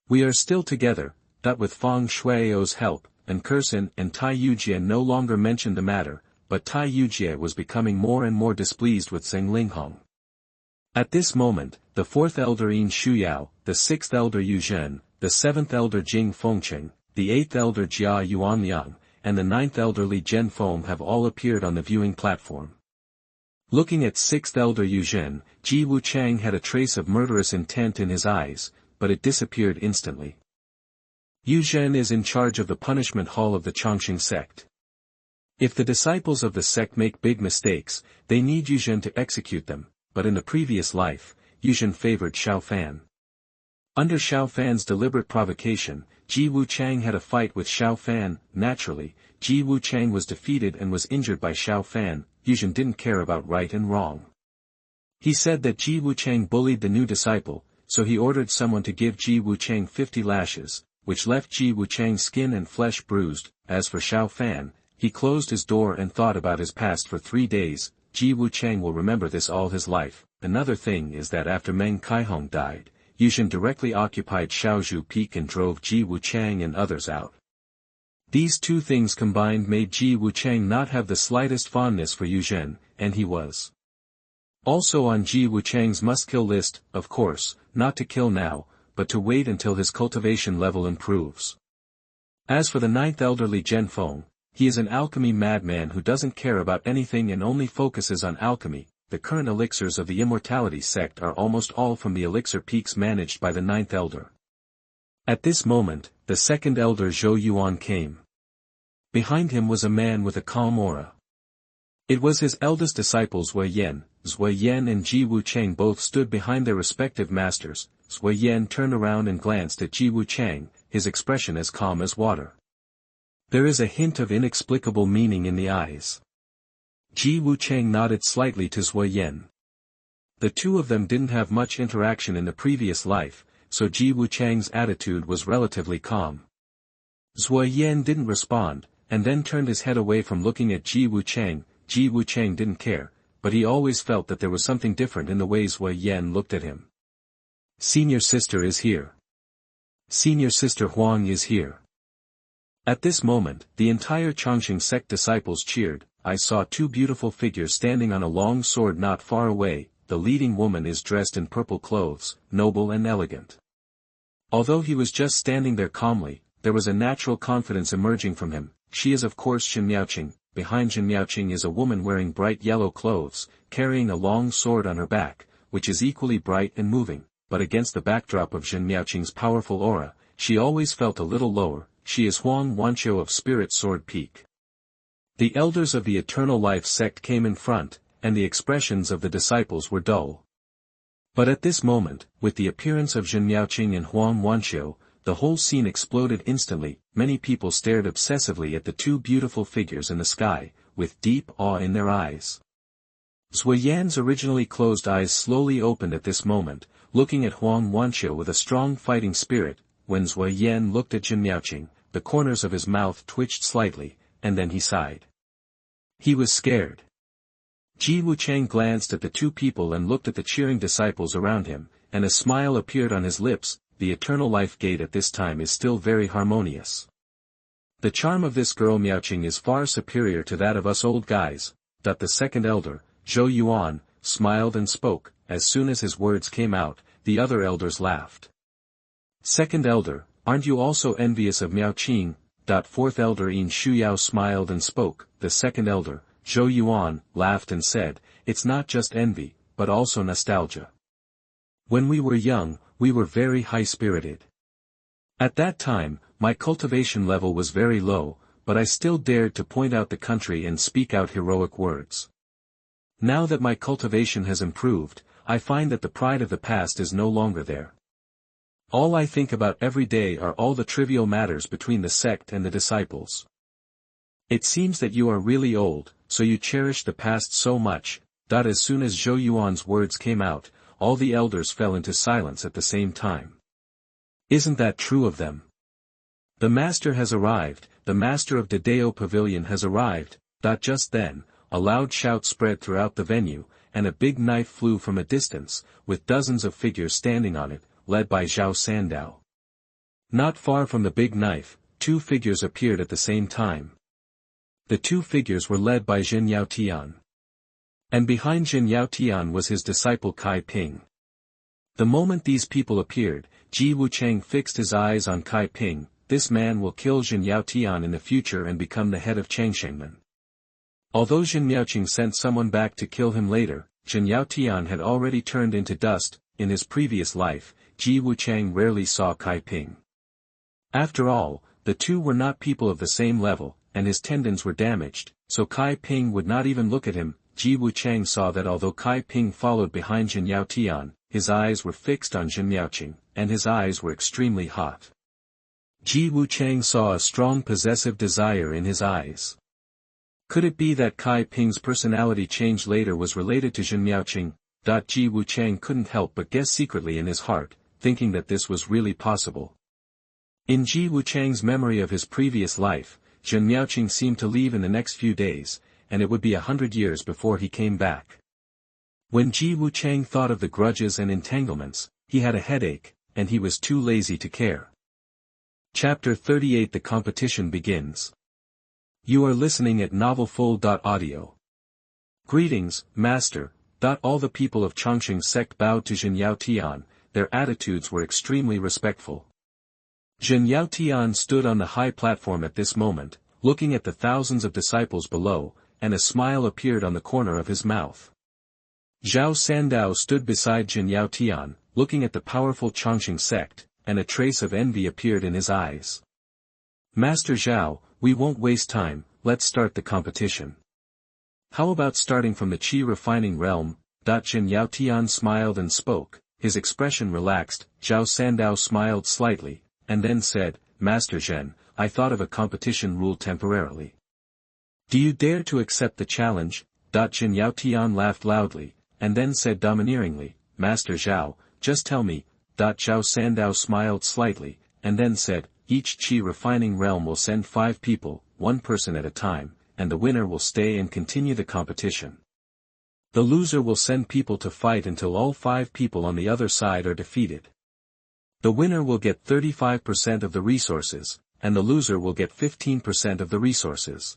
We are still together. With Feng Shuiao's help, Nkursen and Tai Yujia no longer mentioned the matter, but Tai Yujia was becoming more and more displeased with Zheng Linghong. At this moment, the fourth elder Yin Shuyao, the sixth elder Yu Zhen, the seventh elder Jing Fengqing, the eighth elder Jia Yuanliang, and the ninth elder Li Zhenfeng have all appeared on the viewing platform. Looking at sixth elder Yu Zhen, Ji Wuchang had a trace of murderous intent in his eyes, but it disappeared instantly. Yu Zhen is in charge of the punishment hall of the Chongqing sect. If the disciples of the sect make big mistakes, they need Yu Zhen to execute them, but in the previous life, Yu Zhen favored Xiao Fan. Under Xiao Fan's deliberate provocation, Ji Wuchang had a fight with Xiao Fan. Naturally, Ji Wuchang was defeated and was injured by Xiao Fan. Yu Zhen didn't care about right and wrong. He said that Ji Wuchang bullied the new disciple, so he ordered someone to give Ji Wuchang 50 lashes, which left Ji Wuchang's skin and flesh bruised. As for Xiao Fan, he closed his door and thought about his past for 3 days. Ji Wuchang will remember this all his life. Another thing is that after Meng Kaihong died, Yu Zhen directly occupied Xiaozhu Peak and drove Ji Wuchang and others out. These two things combined made Ji Wuchang not have the slightest fondness for Yu Zhen, and he was also on Ji Wuchang's must-kill list, of course, not to kill now, but to wait until his cultivation level improves. As for the ninth elder Li Zhenfeng, he is an alchemy madman who doesn't care about anything and only focuses on alchemy. The current elixirs of the immortality sect are almost all from the elixir peaks managed by the ninth elder. At this moment, the second elder Zhou Yuan came. Behind him was a man with a calm aura. It was his eldest disciples Zui Yan and Ji Wuchang both stood behind their respective masters. Zui Yan turned around and glanced at Ji Wuchang, his expression as calm as water. There is a hint of inexplicable meaning in the eyes. Ji Wuchang nodded slightly to Zui Yan. The two of them didn't have much interaction in the previous life, so Ji Wuchang's attitude was relatively calm. Zui Yan didn't respond, and then turned his head away from looking at Ji Wuchang. Ji Wuchang didn't care, but he always felt that there was something different in the way Zui Yan looked at him. Senior sister is here. Senior sister Huang is here. At this moment, the entire Chongqing sect disciples cheered. I saw two beautiful figures standing on a long sword not far away. The leading woman is dressed in purple clothes, noble and elegant. Although he was just standing there calmly, there was a natural confidence emerging from him. She is of course Zhen Miaoqing. Behind Zhen Miaoqing is a woman wearing bright yellow clothes, carrying a long sword on her back, which is equally bright and moving, but against the backdrop of Zhen Miaoqing's powerful aura, she always felt a little lower. She is Huang Wanqiu of Spirit Sword Peak. The elders of the Eternal Life sect came in front, and the expressions of the disciples were dull. But at this moment, with the appearance of Zhen Miaoqing and Huang Wanqiu, the whole scene exploded instantly. Many people stared obsessively at the two beautiful figures in the sky, with deep awe in their eyes. Zui Yan's originally closed eyes slowly opened at this moment, looking at Huang Wanqiu with a strong fighting spirit. When Zui Yan looked at Jin Miaoqing, the corners of his mouth twitched slightly, and then he sighed. He was scared. Wuchang glanced at the two people and looked at the cheering disciples around him, and a smile appeared on his lips. The eternal life gate at this time is still very harmonious. The charm of this girl Miaoqing is far superior to that of us old guys. The second elder, Zhou Yuan, smiled and spoke. As soon as his words came out, the other elders laughed. Second elder, aren't you also envious of Miaoqing? Fourth elder Yin Shuyao smiled and spoke. The second elder, Zhou Yuan, laughed and said, it's not just envy, but also nostalgia. When we were young, we were very high-spirited. At that time, my cultivation level was very low, but I still dared to point out the country and speak out heroic words. Now that my cultivation has improved, I find that the pride of the past is no longer there. All I think about every day are all the trivial matters between the sect and the disciples. It seems that you are really old, so you cherish the past so much. As soon as Zhou Yuan's words came out, all the elders fell into silence at the same time. Isn't that true of them? The master has arrived, the master of Dadao Pavilion has arrived. Just then, a loud shout spread throughout the venue, and a big knife flew from a distance, with dozens of figures standing on it, led by Xiao Sandao. Not far from the big knife, two figures appeared at the same time. The two figures were led by Jin Yaotian. And behind Jin Yaotian was his disciple Kai Ping. The moment these people appeared, Wuchang fixed his eyes on Kai Ping. This man will kill Jin Yaotian in the future and become the head of Changshengmen. Although Jin Miaoqing sent someone back to kill him later, Jin Yaotian had already turned into dust. In his previous life, Wuchang rarely saw Kai Ping. After all, the two were not people of the same level, and his tendons were damaged, so Kai Ping would not even look at him. Wuchang saw that although Kai Ping followed behind Jin Yaotian, his eyes were fixed on Jin Miaoqing, and his eyes were extremely hot. Wuchang saw a strong possessive desire in his eyes. Could it be that Kai Ping's personality change later was related to Jin Miaoqing? Wuchang couldn't help but guess secretly in his heart, thinking that this was really possible. In Wuchang's memory of his previous life, Jin Miaoqing seemed to leave in the next few days, and it would be 100 years before he came back. When Wuchang thought of the grudges and entanglements, he had a headache, and he was too lazy to care. Chapter 38 The competition begins. You are listening at novelfull.audio. Greetings, Master. All the people of Chongqing sect bowed to Jin Yaotian. Their attitudes were extremely respectful. Jin Yaotian stood on the high platform at this moment, looking at the thousands of disciples below, and a smile appeared on the corner of his mouth. Xiao Sandao stood beside Jin Yaotian, looking at the powerful Chongqing sect, and a trace of envy appeared in his eyes. Master Xiao, we won't waste time, let's start the competition. How about starting from the Qi refining realm? Jin Yaotian smiled and spoke, his expression relaxed. Xiao Sandao smiled slightly, and then said, Master Zhen, I thought of a competition rule temporarily. Do you dare to accept the challenge? Jin Yaotian laughed loudly, and then said domineeringly, Master Zhao, just tell me. Xiao Sandao smiled slightly, and then said, each Qi refining realm will send 5 people, 1 person at a time, and the winner will stay and continue the competition. The loser will send people to fight until all 5 people on the other side are defeated. The winner will get 35% of the resources, and the loser will get 15% of the resources.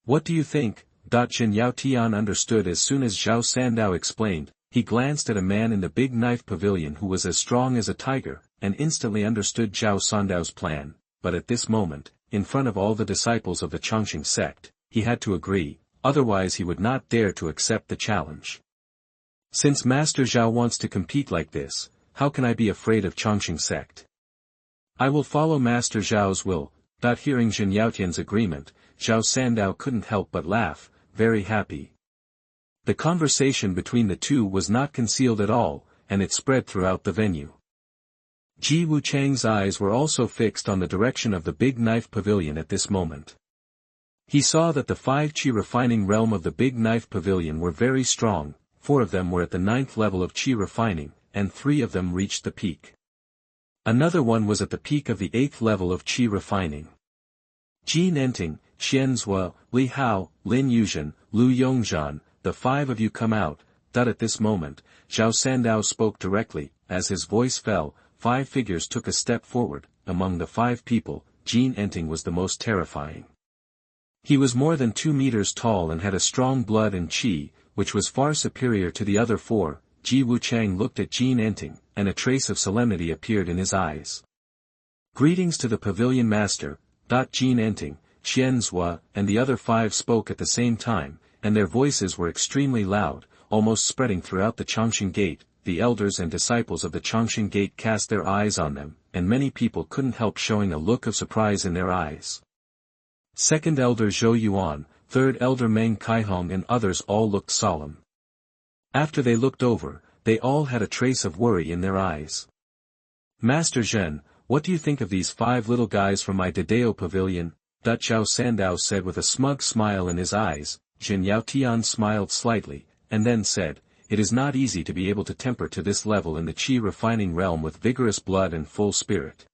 What do you think? Jin Yaotian understood as soon as Xiao Sandao explained. He glanced at a man in the big knife pavilion who was as strong as a tiger, and instantly understood Xiao Sandao's plan, but at this moment, in front of all the disciples of the Chongqing sect, he had to agree, otherwise he would not dare to accept the challenge. Since Master Xiao wants to compete like this, how can I be afraid of Chongqing sect? I will follow Master Xiao's will. Hearing Jin Yaotian's agreement, Xiao Sandao couldn't help but laugh, very happy. The conversation between the two was not concealed at all, and it spread throughout the venue. Wuchang's eyes were also fixed on the direction of the big knife pavilion at this moment. He saw that the 5 Qi refining realm of the Big Knife Pavilion were very strong, 4 of them were at the 9th level of Qi refining, and 3 of them reached the peak. Another one was at the peak of the 8th level of Qi refining. Jin Enting, Xian Zhua, Li Hao, Lin Yuzhen, Lu Yongzhan, the 5 of you come out. At this moment, Xiao Sandao spoke directly. As his voice fell, 5 figures took a step forward. Among the 5 people, Jin Enting was the most terrifying. He was more than 2 meters tall and had a strong blood and qi, which was far superior to the other 4. Wuchang looked at Jin Enting, and a trace of solemnity appeared in his eyes. Greetings to the Pavilion Master. Jin Enting, Xian Zhua, and the other 5 spoke at the same time, and their voices were extremely loud, almost spreading throughout the Changxing Gate. The elders and disciples of the Changxing Gate cast their eyes on them, and many people couldn't help showing a look of surprise in their eyes. Second Elder Zhou Yuan, Third Elder Meng Kaihong and others all looked solemn. After they looked over, they all had a trace of worry in their eyes. Master Zhen, what do you think of these 5 little guys from my Dadao Pavilion? Xiao Sandao said with a smug smile in his eyes. Jin Yaotian smiled slightly, and then said, it is not easy to be able to temper to this level in the Qi refining realm with vigorous blood and full spirit.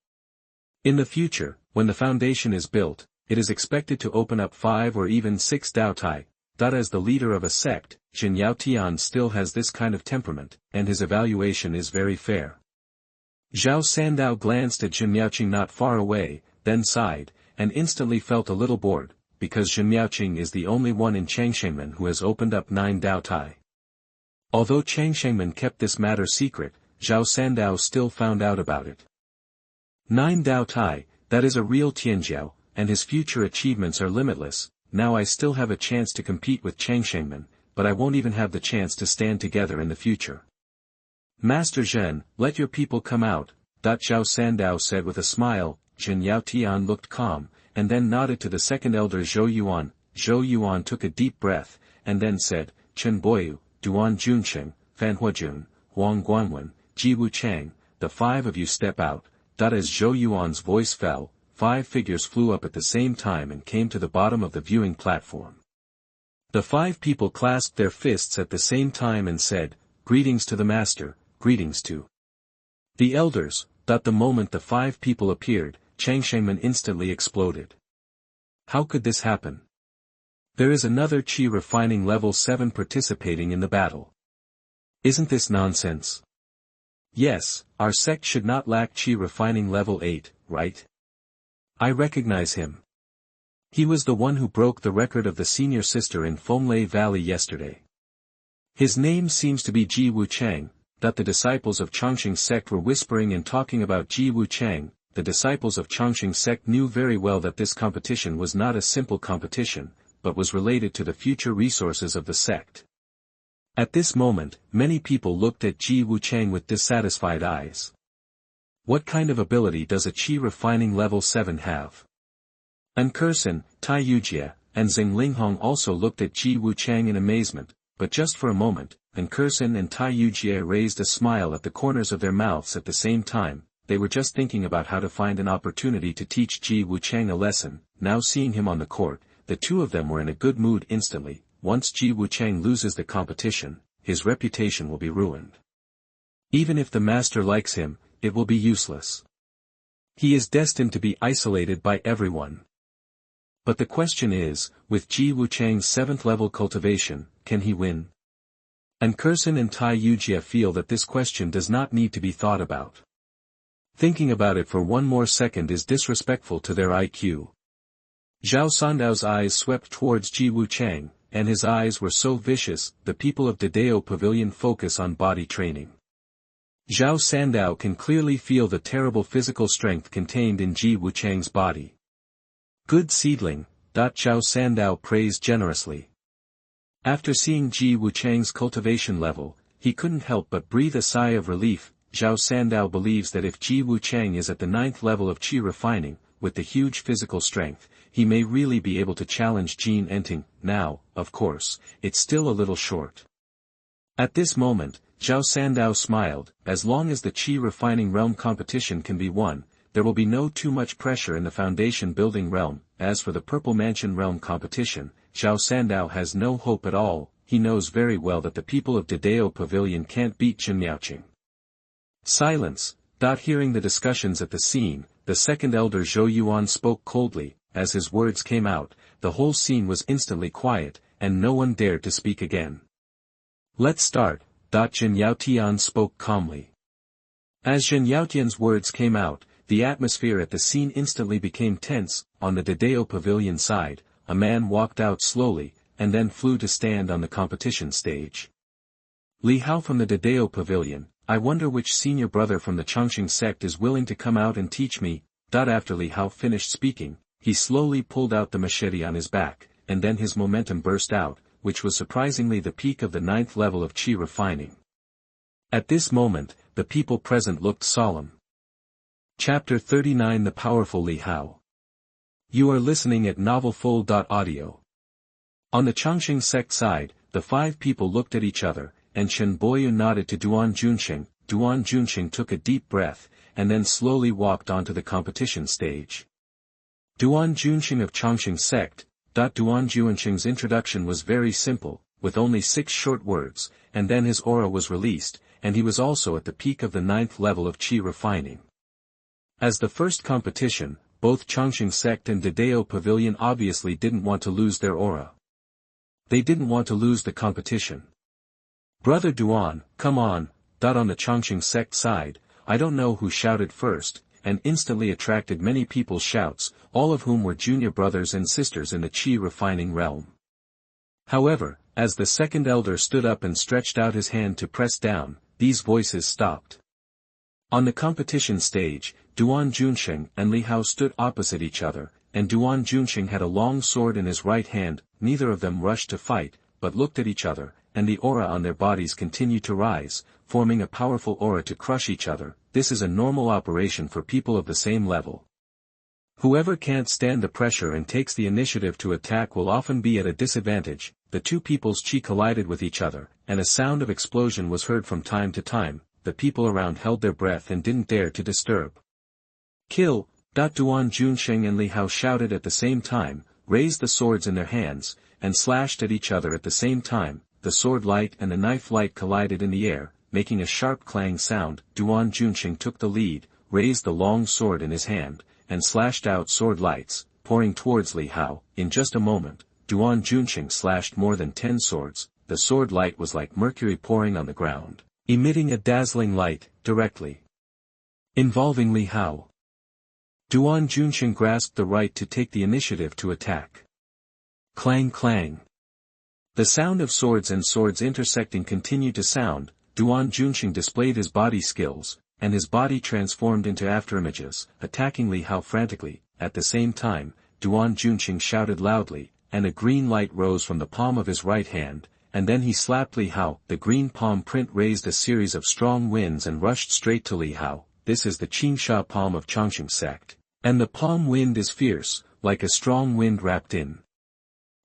In the future, when the foundation is built, it is expected to open up 5 or even 6 Dao Tai. As the leader of a sect, Jin Yaotian still has this kind of temperament, and his evaluation is very fair. Xiao Sandao glanced at Jin Miaoqing not far away, then sighed, and instantly felt a little bored, because Jin Miaoqing is the only one in Changshengmen who has opened up 9 Dao Tai. Although Changshengmen kept this matter secret, Xiao Sandao still found out about it. 9 Dao Tai, that is a real Tianjiao, and his future achievements are limitless. Now I still have a chance to compete with Changshengmen, but I won't even have the chance to stand together in the future. Master Zhen, let your people come out. Xiao Sandao said with a smile. Jin Yaotian looked calm, and then nodded to the second elder Zhou Yuan. Zhou Yuan took a deep breath, and then said, Chen Boyu, Duan Junsheng, Fan Huajun, Huang Guanwen, Ji Wuchang, the 5 of you step out. As Zhou Yuan's voice fell, 5 figures flew up at the same time and came to the bottom of the viewing platform. The 5 people clasped their fists at the same time and said, greetings to the master, greetings to the elders. The moment the 5 people appeared, Changshengmen instantly exploded. How could this happen? There is another Qi refining level 7 participating in the battle. Isn't this nonsense? Yes, our sect should not lack Qi refining level 8, right? I recognize him. He was the one who broke the record of the senior sister in Fenglei Valley yesterday. His name seems to be Ji Wuchang. The disciples of Changxing sect were whispering and talking about Ji Wuchang. The disciples of Changxing sect knew very well that this competition was not a simple competition, but was related to the future resources of the sect. At this moment, many people looked at Ji Wuchang with dissatisfied eyes. What kind of ability does a Qi refining level 7 have? Unkerson, Tai Yujia, and Zheng Linghong also looked at Ji Wuchang in amazement, but just for a moment, Unkerson and Tai Yujia raised a smile at the corners of their mouths at the same time. They were just thinking about how to find an opportunity to teach Ji Wuchang a lesson. Now seeing him on the court, the 2 of them were in a good mood instantly. Once Ji Wuchang loses the competition, his reputation will be ruined. Even if the master likes him, it will be useless. He is destined to be isolated by everyone. But the question is, with Ji Wuchang's 7th level cultivation, can he win? Unkerson and Tai Yujia feel that this question does not need to be thought about. Thinking about it for one more second is disrespectful to their IQ. Xiao Sandao's eyes swept towards Ji Wuchang, and his eyes were so vicious. The people of Dadao Pavilion focus on body training. Xiao Sandao can clearly feel the terrible physical strength contained in Ji Wuchang's body. Good seedling, Xiao Sandao praised generously. After seeing Ji Wuchang's cultivation level, he couldn't help but breathe a sigh of relief. Xiao Sandao believes that if Ji Wuchang is at the 9th level of Qi refining, with the huge physical strength, he may really be able to challenge Jin Enting. Now, of course, it's still a little short. At this moment, Xiao Sandao smiled. As long as the Qi refining realm competition can be won, there will be no too much pressure in the foundation building realm. As for the Purple Mansion realm competition, Xiao Sandao has no hope at all. He knows very well that the people of Dadao Pavilion can't beat Miaoqing. Silence. Hearing the discussions at the scene, the second elder Zhou Yuan spoke coldly. As his words came out, the whole scene was instantly quiet, and no one dared to speak again. Let's start. Jin Yaotian spoke calmly. As Zhen Yaotian's words came out, the atmosphere at the scene instantly became tense. On the Dadao Pavilion side, a man walked out slowly, and then flew to stand on the competition stage. Li Hao from the Dadao Pavilion, I wonder which senior brother from the Chongqing sect is willing to come out and teach me. After Li Hao finished speaking, he slowly pulled out the machete on his back, and then his momentum burst out, which was surprisingly the peak of the 9th level of qi refining. At this moment, the people present looked solemn. Chapter 39 The Powerful Li Hao. You are listening at novelfull.audio. On the Chongqing sect side, the 5 people looked at each other, and Shen Boyu nodded to Duan Junxing. Duan Junxing took a deep breath, and then slowly walked onto the competition stage. Duan Junxing of Chongqing sect. Duan Junxing's introduction was very simple, with only 6 short words, and then his aura was released, and he was also at the peak of the 9th level of qi refining. As the first competition, both Chongqing sect and Dadao Pavilion obviously didn't want to lose their aura. They didn't want to lose the competition. Brother Duan, come on. On the Chongqing sect side, I don't know who shouted first, and instantly attracted many people's shouts, all of whom were junior brothers and sisters in the qi refining realm. However, as the second elder stood up and stretched out his hand to press down, these voices stopped. On the competition stage, Duan Junxing and Li Hao stood opposite each other, and Duan Junxing had a long sword in his right hand. Neither of them rushed to fight, but looked at each other, and the aura on their bodies continued to rise, forming a powerful aura to crush each other. This is a normal operation for people of the same level. Whoever can't stand the pressure and takes the initiative to attack will often be at a disadvantage. The 2 people's qi collided with each other, and a sound of explosion was heard from time to time. The people around held their breath and didn't dare to disturb. Kill! Duan Junxing and Li Hao shouted at the same time, raised the swords in their hands, and slashed at each other at the same time. The sword light and the knife light collided in the air, making a sharp clang sound. Duan Junxing took the lead, raised the long sword in his hand, and slashed out sword lights, pouring towards Li Hao. In just a moment, Duan Junxing slashed more than 10 swords. The sword light was like mercury pouring on the ground, emitting a dazzling light, directly involving Li Hao. Duan Junxing grasped the right to take the initiative to attack. Clang clang. The sound of swords and swords intersecting continued to sound. Duan Junxing displayed his body skills, and his body transformed into afterimages, attacking Li Hao frantically. At the same time, Duan Junxing shouted loudly, and a green light rose from the palm of his right hand, and then he slapped Li Hao. The green palm print raised a series of strong winds and rushed straight to Li Hao. This is the Qingsha palm of Chongqing sect, and the palm wind is fierce, like a strong wind wrapped in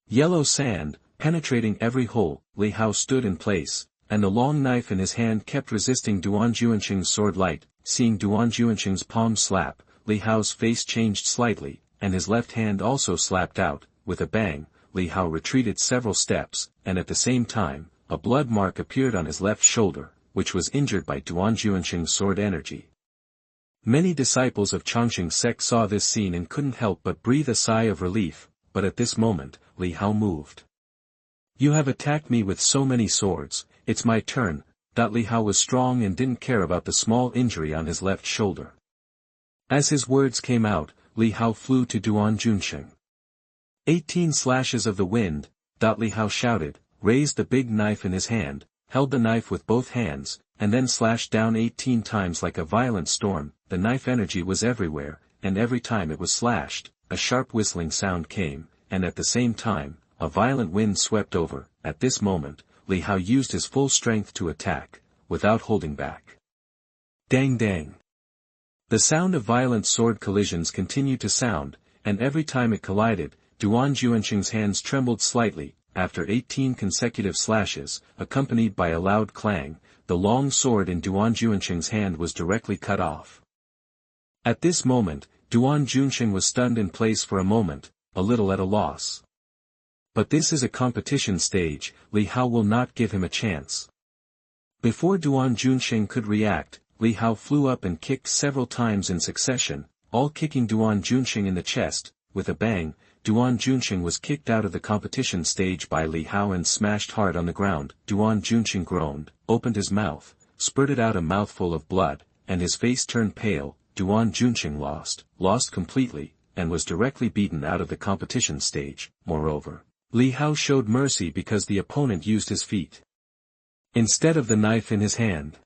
yellow sand, penetrating every hole. Li Hao stood in place, and the long knife in his hand kept resisting Duan Junxing's sword light. Seeing Duan Junxing's palm slap, Li Hao's face changed slightly, and his left hand also slapped out. With a bang, Li Hao retreated several steps, and at the same time, a blood mark appeared on his left shoulder, which was injured by Duan Junxing's sword energy. Many disciples of Chongqing sect saw this scene and couldn't help but breathe a sigh of relief, but at this moment, Li Hao moved. You have attacked me with so many swords, it's my turn. Li Hao was strong and didn't care about the small injury on his left shoulder. As his words came out, Li Hao flew to Duan Junxing. 18 slashes of the wind. Li Hao shouted, raised the big knife in his hand, held the knife with both hands, and then slashed down 18 times like a violent storm. The knife energy was everywhere, and every time it was slashed, a sharp whistling sound came, and at the same time, a violent wind swept over. At this moment, Li Hao used his full strength to attack, without holding back. Dang dang. The sound of violent sword collisions continued to sound, and every time it collided, Duan Junxing's hands trembled slightly. After 18 consecutive slashes, accompanied by a loud clang, the long sword in Duan Junxing's hand was directly cut off. At this moment, Duan Junsheng was stunned in place for a moment, a little at a loss. But this is a competition stage, Li Hao will not give him a chance. Before Duan Junsheng could react, Li Hao flew up and kicked several times in succession, all kicking Duan Junsheng in the chest. With a bang, Duan Junsheng was kicked out of the competition stage by Li Hao and smashed hard on the ground. Duan Junsheng groaned, opened his mouth, spurted out a mouthful of blood, and his face turned pale. Duan Junsheng lost completely, and was directly beaten out of the competition stage. Moreover, Li Hao showed mercy because the opponent used his feet instead of the knife in his hand.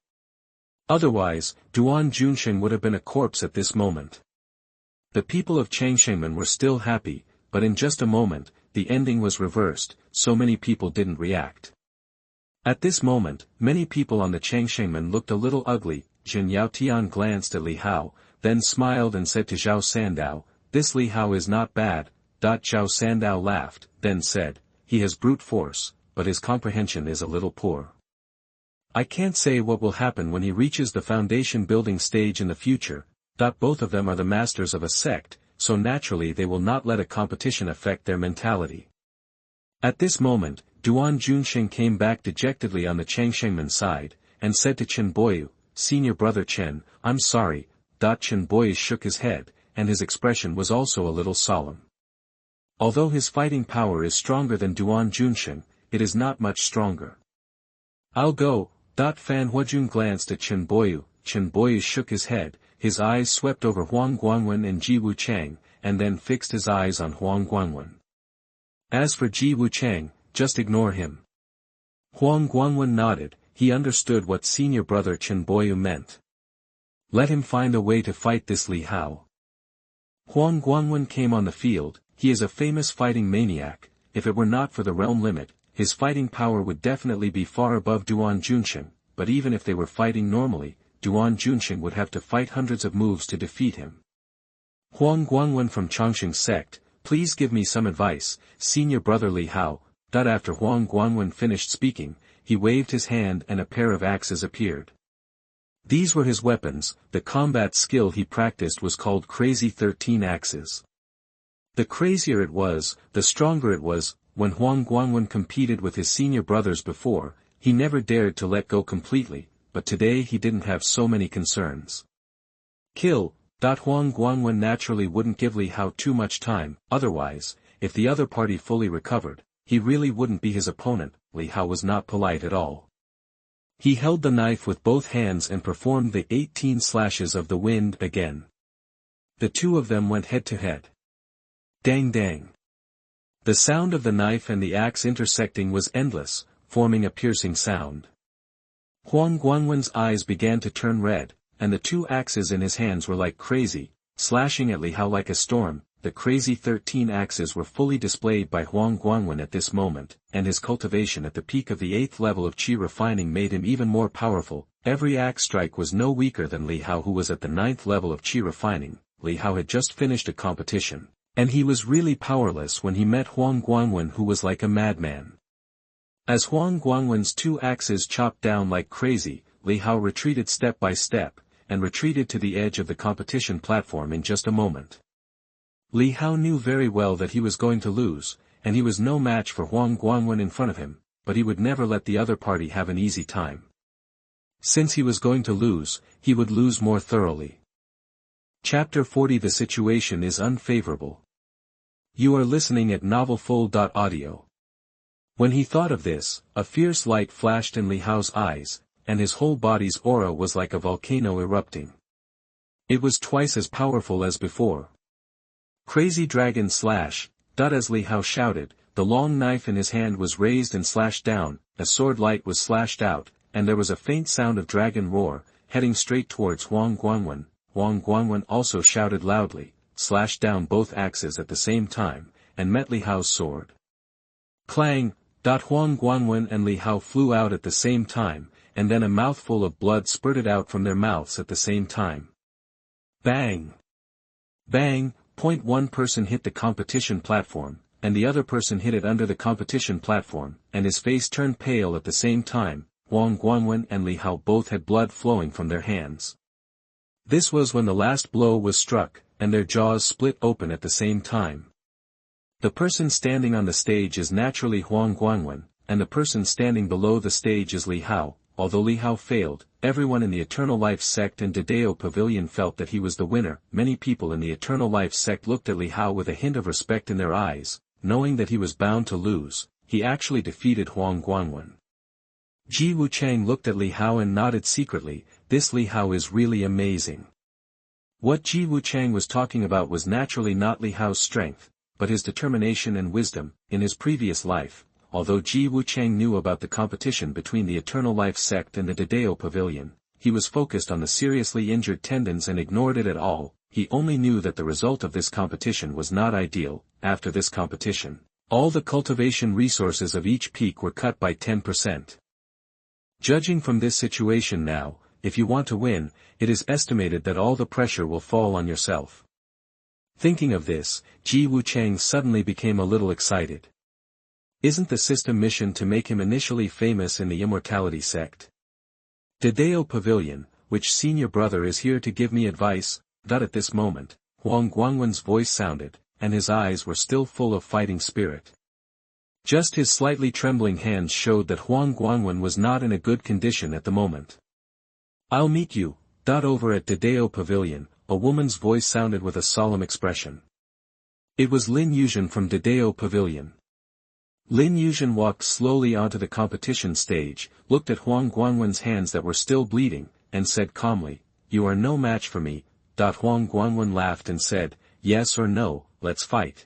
Otherwise, Duan Junsheng would have been a corpse at this moment. The people of Changshengmen were still happy, but in just a moment, the ending was reversed, so many people didn't react. At this moment, many people on the Changshengmen looked a little ugly. Zhen Yaotian glanced at Li Hao, then smiled and said to Zhao Sandao, "This Li Hao is not bad." Zhao Sandao laughed, then said, "He has brute force, but his comprehension is a little poor. I can't say what will happen when he reaches the foundation building stage in the future." Both of them are the masters of a sect, so naturally they will not let a competition affect their mentality. At this moment, Duan Junsheng came back dejectedly on the Changshengmen side, and said to Chen Boyu, "Senior brother Chen, I'm sorry." Chen Boyu shook his head, and his expression was also a little solemn. Although his fighting power is stronger than Duan Junsheng, it is not much stronger. "I'll go." Fan Huajun glanced at Chen Boyu. Chen Boyu shook his head, his eyes swept over Huang Guangwen and Ji Wuchang, and then fixed his eyes on Huang Guangwen. "As for Ji Wuchang, just ignore him." Huang Guangwen nodded, he understood what senior brother Chen Boyu meant. Let him find a way to fight this Li Hao. Huang Guangwen came on the field, he is a famous fighting maniac. If it were not for the realm limit, his fighting power would definitely be far above Duan Junsheng, but even if they were fighting normally, Duan Junsheng would have to fight hundreds of moves to defeat him. "Huang Guangwen from Changsheng sect, please give me some advice, senior brother Li Hao." After Huang Guangwen finished speaking, he waved his hand and a pair of axes appeared. These were his weapons. The combat skill he practiced was called Crazy 13 Axes. The crazier it was, the stronger it was. When Huang Guangwen competed with his senior brothers before, he never dared to let go completely, but today he didn't have so many concerns. Kill. Huang Guangwen naturally wouldn't give Li Hao too much time, otherwise, if the other party fully recovered, he really wouldn't be his opponent. Li Hao was not polite at all. He held the knife with both hands and performed the 18 slashes of the wind again. The two of them went head to head. Dang dang. The sound of the knife and the axe intersecting was endless, forming a piercing sound. Huang Guangwen's eyes began to turn red, and the two axes in his hands were like crazy, slashing at Li Hao like a storm. The Crazy 13 axes were fully displayed by Huang Guangwen at this moment, and his cultivation at the peak of the 8th level of Qi refining made him even more powerful. Every axe strike was no weaker than Li Hao, who was at the 9th level of Qi refining. Li Hao had just finished a competition, and he was really powerless when he met Huang Guangwen, who was like a madman. As Huang Guangwen's two axes chopped down like crazy, Li Hao retreated step by step, and retreated to the edge of the competition platform in just a moment. Li Hao knew very well that he was going to lose, and he was no match for Huang Guangwen in front of him, but he would never let the other party have an easy time. Since he was going to lose, he would lose more thoroughly. Chapter 40. The situation is unfavorable. You are listening at novelfull.audio. When he thought of this, a fierce light flashed in Li Hao's eyes, and his whole body's aura was like a volcano erupting. It was twice as powerful as before. Crazy Dragon Slash. As Li Hao shouted, the long knife in his hand was raised and slashed down, a sword light was slashed out, and there was a faint sound of dragon roar, heading straight towards Huang Guangwen. Huang Guangwen also shouted loudly, slashed down both axes at the same time, and met Li Hao's sword. Clang! Huang Guangwen and Li Hao flew out at the same time, and then a mouthful of blood spurted out from their mouths at the same time. Bang! Bang! One person hit the competition platform, and the other person hit it under the competition platform, and his face turned pale at the same time. Huang Guangwen and Li Hao both had blood flowing from their hands. This was when the last blow was struck, and their jaws split open at the same time. The person standing on the stage is naturally Huang Guangwen, and the person standing below the stage is Li Hao. Although Li Hao failed, everyone in the Eternal Life sect and Dadao Pavilion felt that he was the winner. Many people in the Eternal Life sect looked at Li Hao with a hint of respect in their eyes, knowing that he was bound to lose. He actually defeated Huang Guangwen. Ji Wuchang looked at Li Hao and nodded secretly. This Li Hao is really amazing. What Ji Wuchang was talking about was naturally not Li Hao's strength, but his determination and wisdom. In his previous life, although Ji Wuchang knew about the competition between the Eternal Life sect and the Dadao Pavilion, he was focused on the seriously injured tendons and ignored it at all. He only knew that the result of this competition was not ideal. After this competition, all the cultivation resources of each peak were cut by 10%. Judging from this situation now, if you want to win, it is estimated that all the pressure will fall on yourself. Thinking of this, Ji Wuchang suddenly became a little excited. Isn't the system mission to make him initially famous in the Immortality sect? Dadao Pavilion, which senior brother is here to give me advice? At this moment, Huang Guangwen's voice sounded, and his eyes were still full of fighting spirit. Just his slightly trembling hands showed that Huang Guangwen was not in a good condition at the moment. I'll meet you. Over at Dadao Pavilion, a woman's voice sounded with a solemn expression. It was Lin Yuzhen from Dadao Pavilion. Lin Yuzhen walked slowly onto the competition stage, looked at Huang Guangwen's hands that were still bleeding, and said calmly, "You are no match for me." Huang Guangwen laughed and said, "Yes or no, let's fight."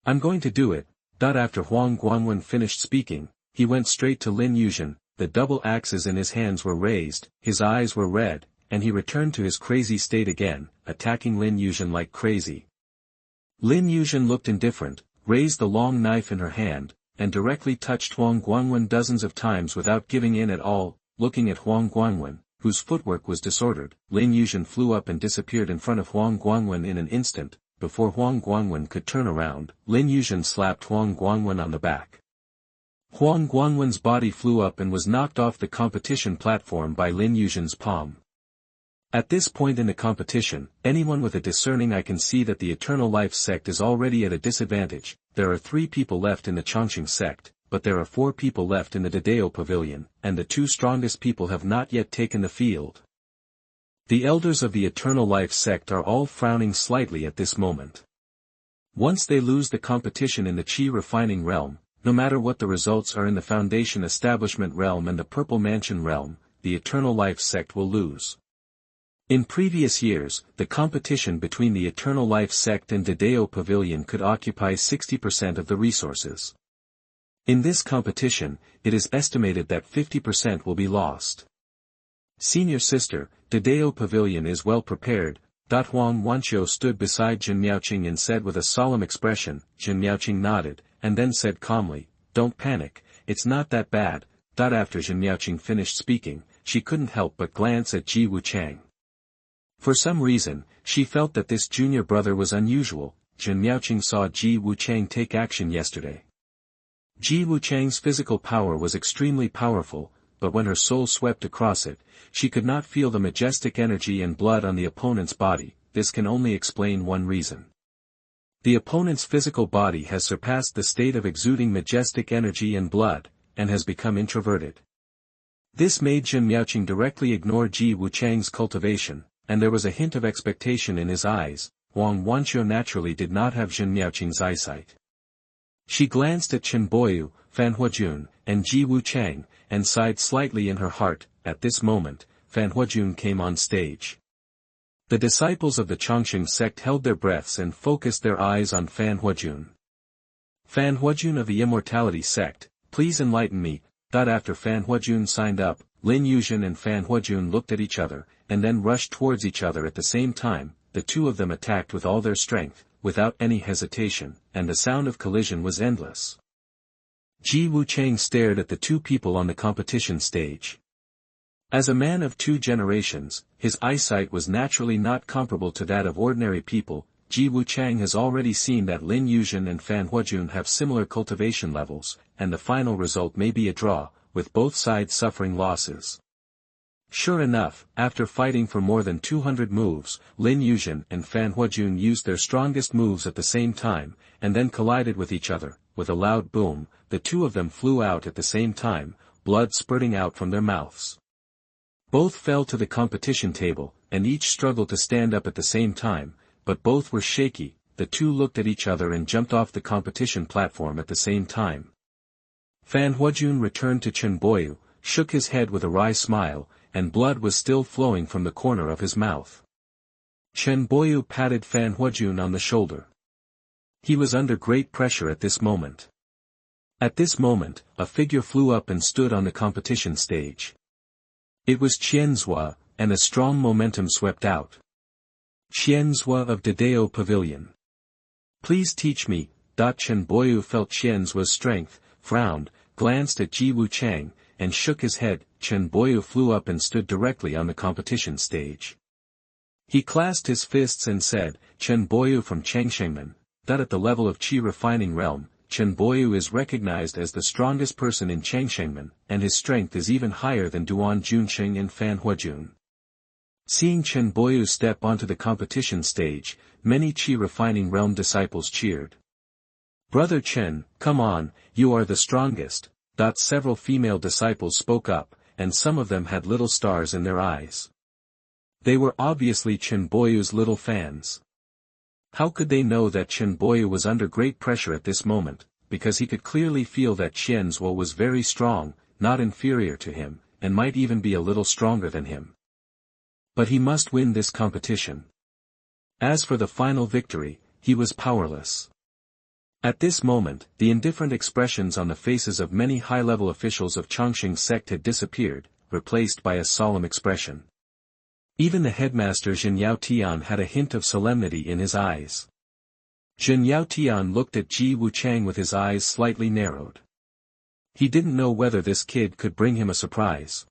"I'm going to do it." After Huang Guangwen finished speaking, he went straight to Lin Yuzhen. The double axes in his hands were raised, his eyes were red, and he returned to his crazy state again, attacking Lin Yuzhen like crazy. Lin Yuzhen looked indifferent, raised the long knife in her hand, and directly touched Huang Guangwen dozens of times without giving in at all. Looking at Huang Guangwen, whose footwork was disordered, Lin Yuzhen flew up and disappeared in front of Huang Guangwen in an instant. Before Huang Guangwen could turn around, Lin Yuzhen slapped Huang Guangwen on the back. Huang Guangwen's body flew up and was knocked off the competition platform by Lin Yuzhen's palm. At this point in the competition, anyone with a discerning eye can see that the Eternal Life sect is already at a disadvantage. There are 3 people left in the Chongqing sect, but there are 4 people left in the Dadao Pavilion, and the 2 strongest people have not yet taken the field. The elders of the Eternal Life sect are all frowning slightly at this moment. Once they lose the competition in the Qi refining realm, no matter what the results are in the Foundation Establishment realm and the Purple Mansion realm, the Eternal Life sect will lose. In previous years, the competition between the Eternal Life sect and Dadao Pavilion could occupy 60% of the resources. In this competition, it is estimated that 50% will be lost. Senior sister, Dadao Pavilion is well prepared. Huang Wanqiu stood beside Zhen Miaoqing and said with a solemn expression. Zhen Miaoqing nodded, and then said calmly, "Don't panic, it's not that bad." After Zhen Miaoqing finished speaking, she couldn't help but glance at Ji Wuchang. For some reason, she felt that this junior brother was unusual. Zhen Miaoqing saw Ji Wuchang take action yesterday. Ji Wuchang's physical power was extremely powerful, but when her soul swept across it, she could not feel the majestic energy and blood on the opponent's body. This can only explain one reason. The opponent's physical body has surpassed the state of exuding majestic energy and blood, and has become introverted. This made Zhen Miaoqing directly ignore Ji Wuchang's cultivation, and there was a hint of expectation in his eyes. Huang Wanqiu naturally did not have Zhen Miaoqing's eyesight. She glanced at Chen Boyu, Fan Huajun, and Ji Wuchang, and sighed slightly in her heart. At this moment, Fan Huajun came on stage. The disciples of the Chongqing sect held their breaths and focused their eyes on Fan Huajun. "Fan Huajun of the Immortality sect, please enlighten me." After Fan Huajun signed up, Lin Yuzhen and Fan Huajun looked at each other, and then rushed towards each other at the same time. The 2 of them attacked with all their strength, without any hesitation, and the sound of collision was endless. Ji Wuchang stared at the 2 people on the competition stage. As a man of 2 generations, his eyesight was naturally not comparable to that of ordinary people. Ji Wuchang has already seen that Lin Yuzhen and Fan Huajun have similar cultivation levels, and the final result may be a draw, with both sides suffering losses. Sure enough, after fighting for more than 200 moves, Lin Yuzhen and Fan Huajun used their strongest moves at the same time, and then collided with each other. With a loud boom, the two of them flew out at the same time, blood spurting out from their mouths. Both fell to the competition table, and each struggled to stand up at the same time, but both were shaky. The two looked at each other and jumped off the competition platform at the same time. Fan Huajun returned to Chen Boyu, shook his head with a wry smile, and blood was still flowing from the corner of his mouth. Chen Boyu patted Fan Huajun on the shoulder. He was under great pressure at this moment. At this moment, a figure flew up and stood on the competition stage. It was Qianzhua, and a strong momentum swept out. Qianzhua of Dadao Pavilion. Please teach me. Chen Boyu felt Qianzhua's strength, frowned, glanced at Ji Wuchang, and shook his head. Chen Boyu flew up and stood directly on the competition stage. He clasped his fists and said, Chen Boyu from Changshengmen, that at the level of Qi refining realm, Chen Boyu is recognized as the strongest person in Changshengmen, and his strength is even higher than Duan Junqing and Fan Huajun. Seeing Chen Boyu step onto the competition stage, many Qi refining realm disciples cheered. Brother Chen, come on, you are the strongest. Several female disciples spoke up, and some of them had little stars in their eyes. They were obviously Chen Boyu's little fans. How could they know that Chen Boyu was under great pressure at this moment, because he could clearly feel that Qianzhua was very strong, not inferior to him, and might even be a little stronger than him. But he must win this competition. As for the final victory, he was powerless. At this moment, the indifferent expressions on the faces of many high-level officials of Chongqing sect had disappeared, replaced by a solemn expression. Even the headmaster Zhen Yaotian had a hint of solemnity in his eyes. Zhen Yaotian looked at Ji Wuchang with his eyes slightly narrowed. He didn't know whether this kid could bring him a surprise.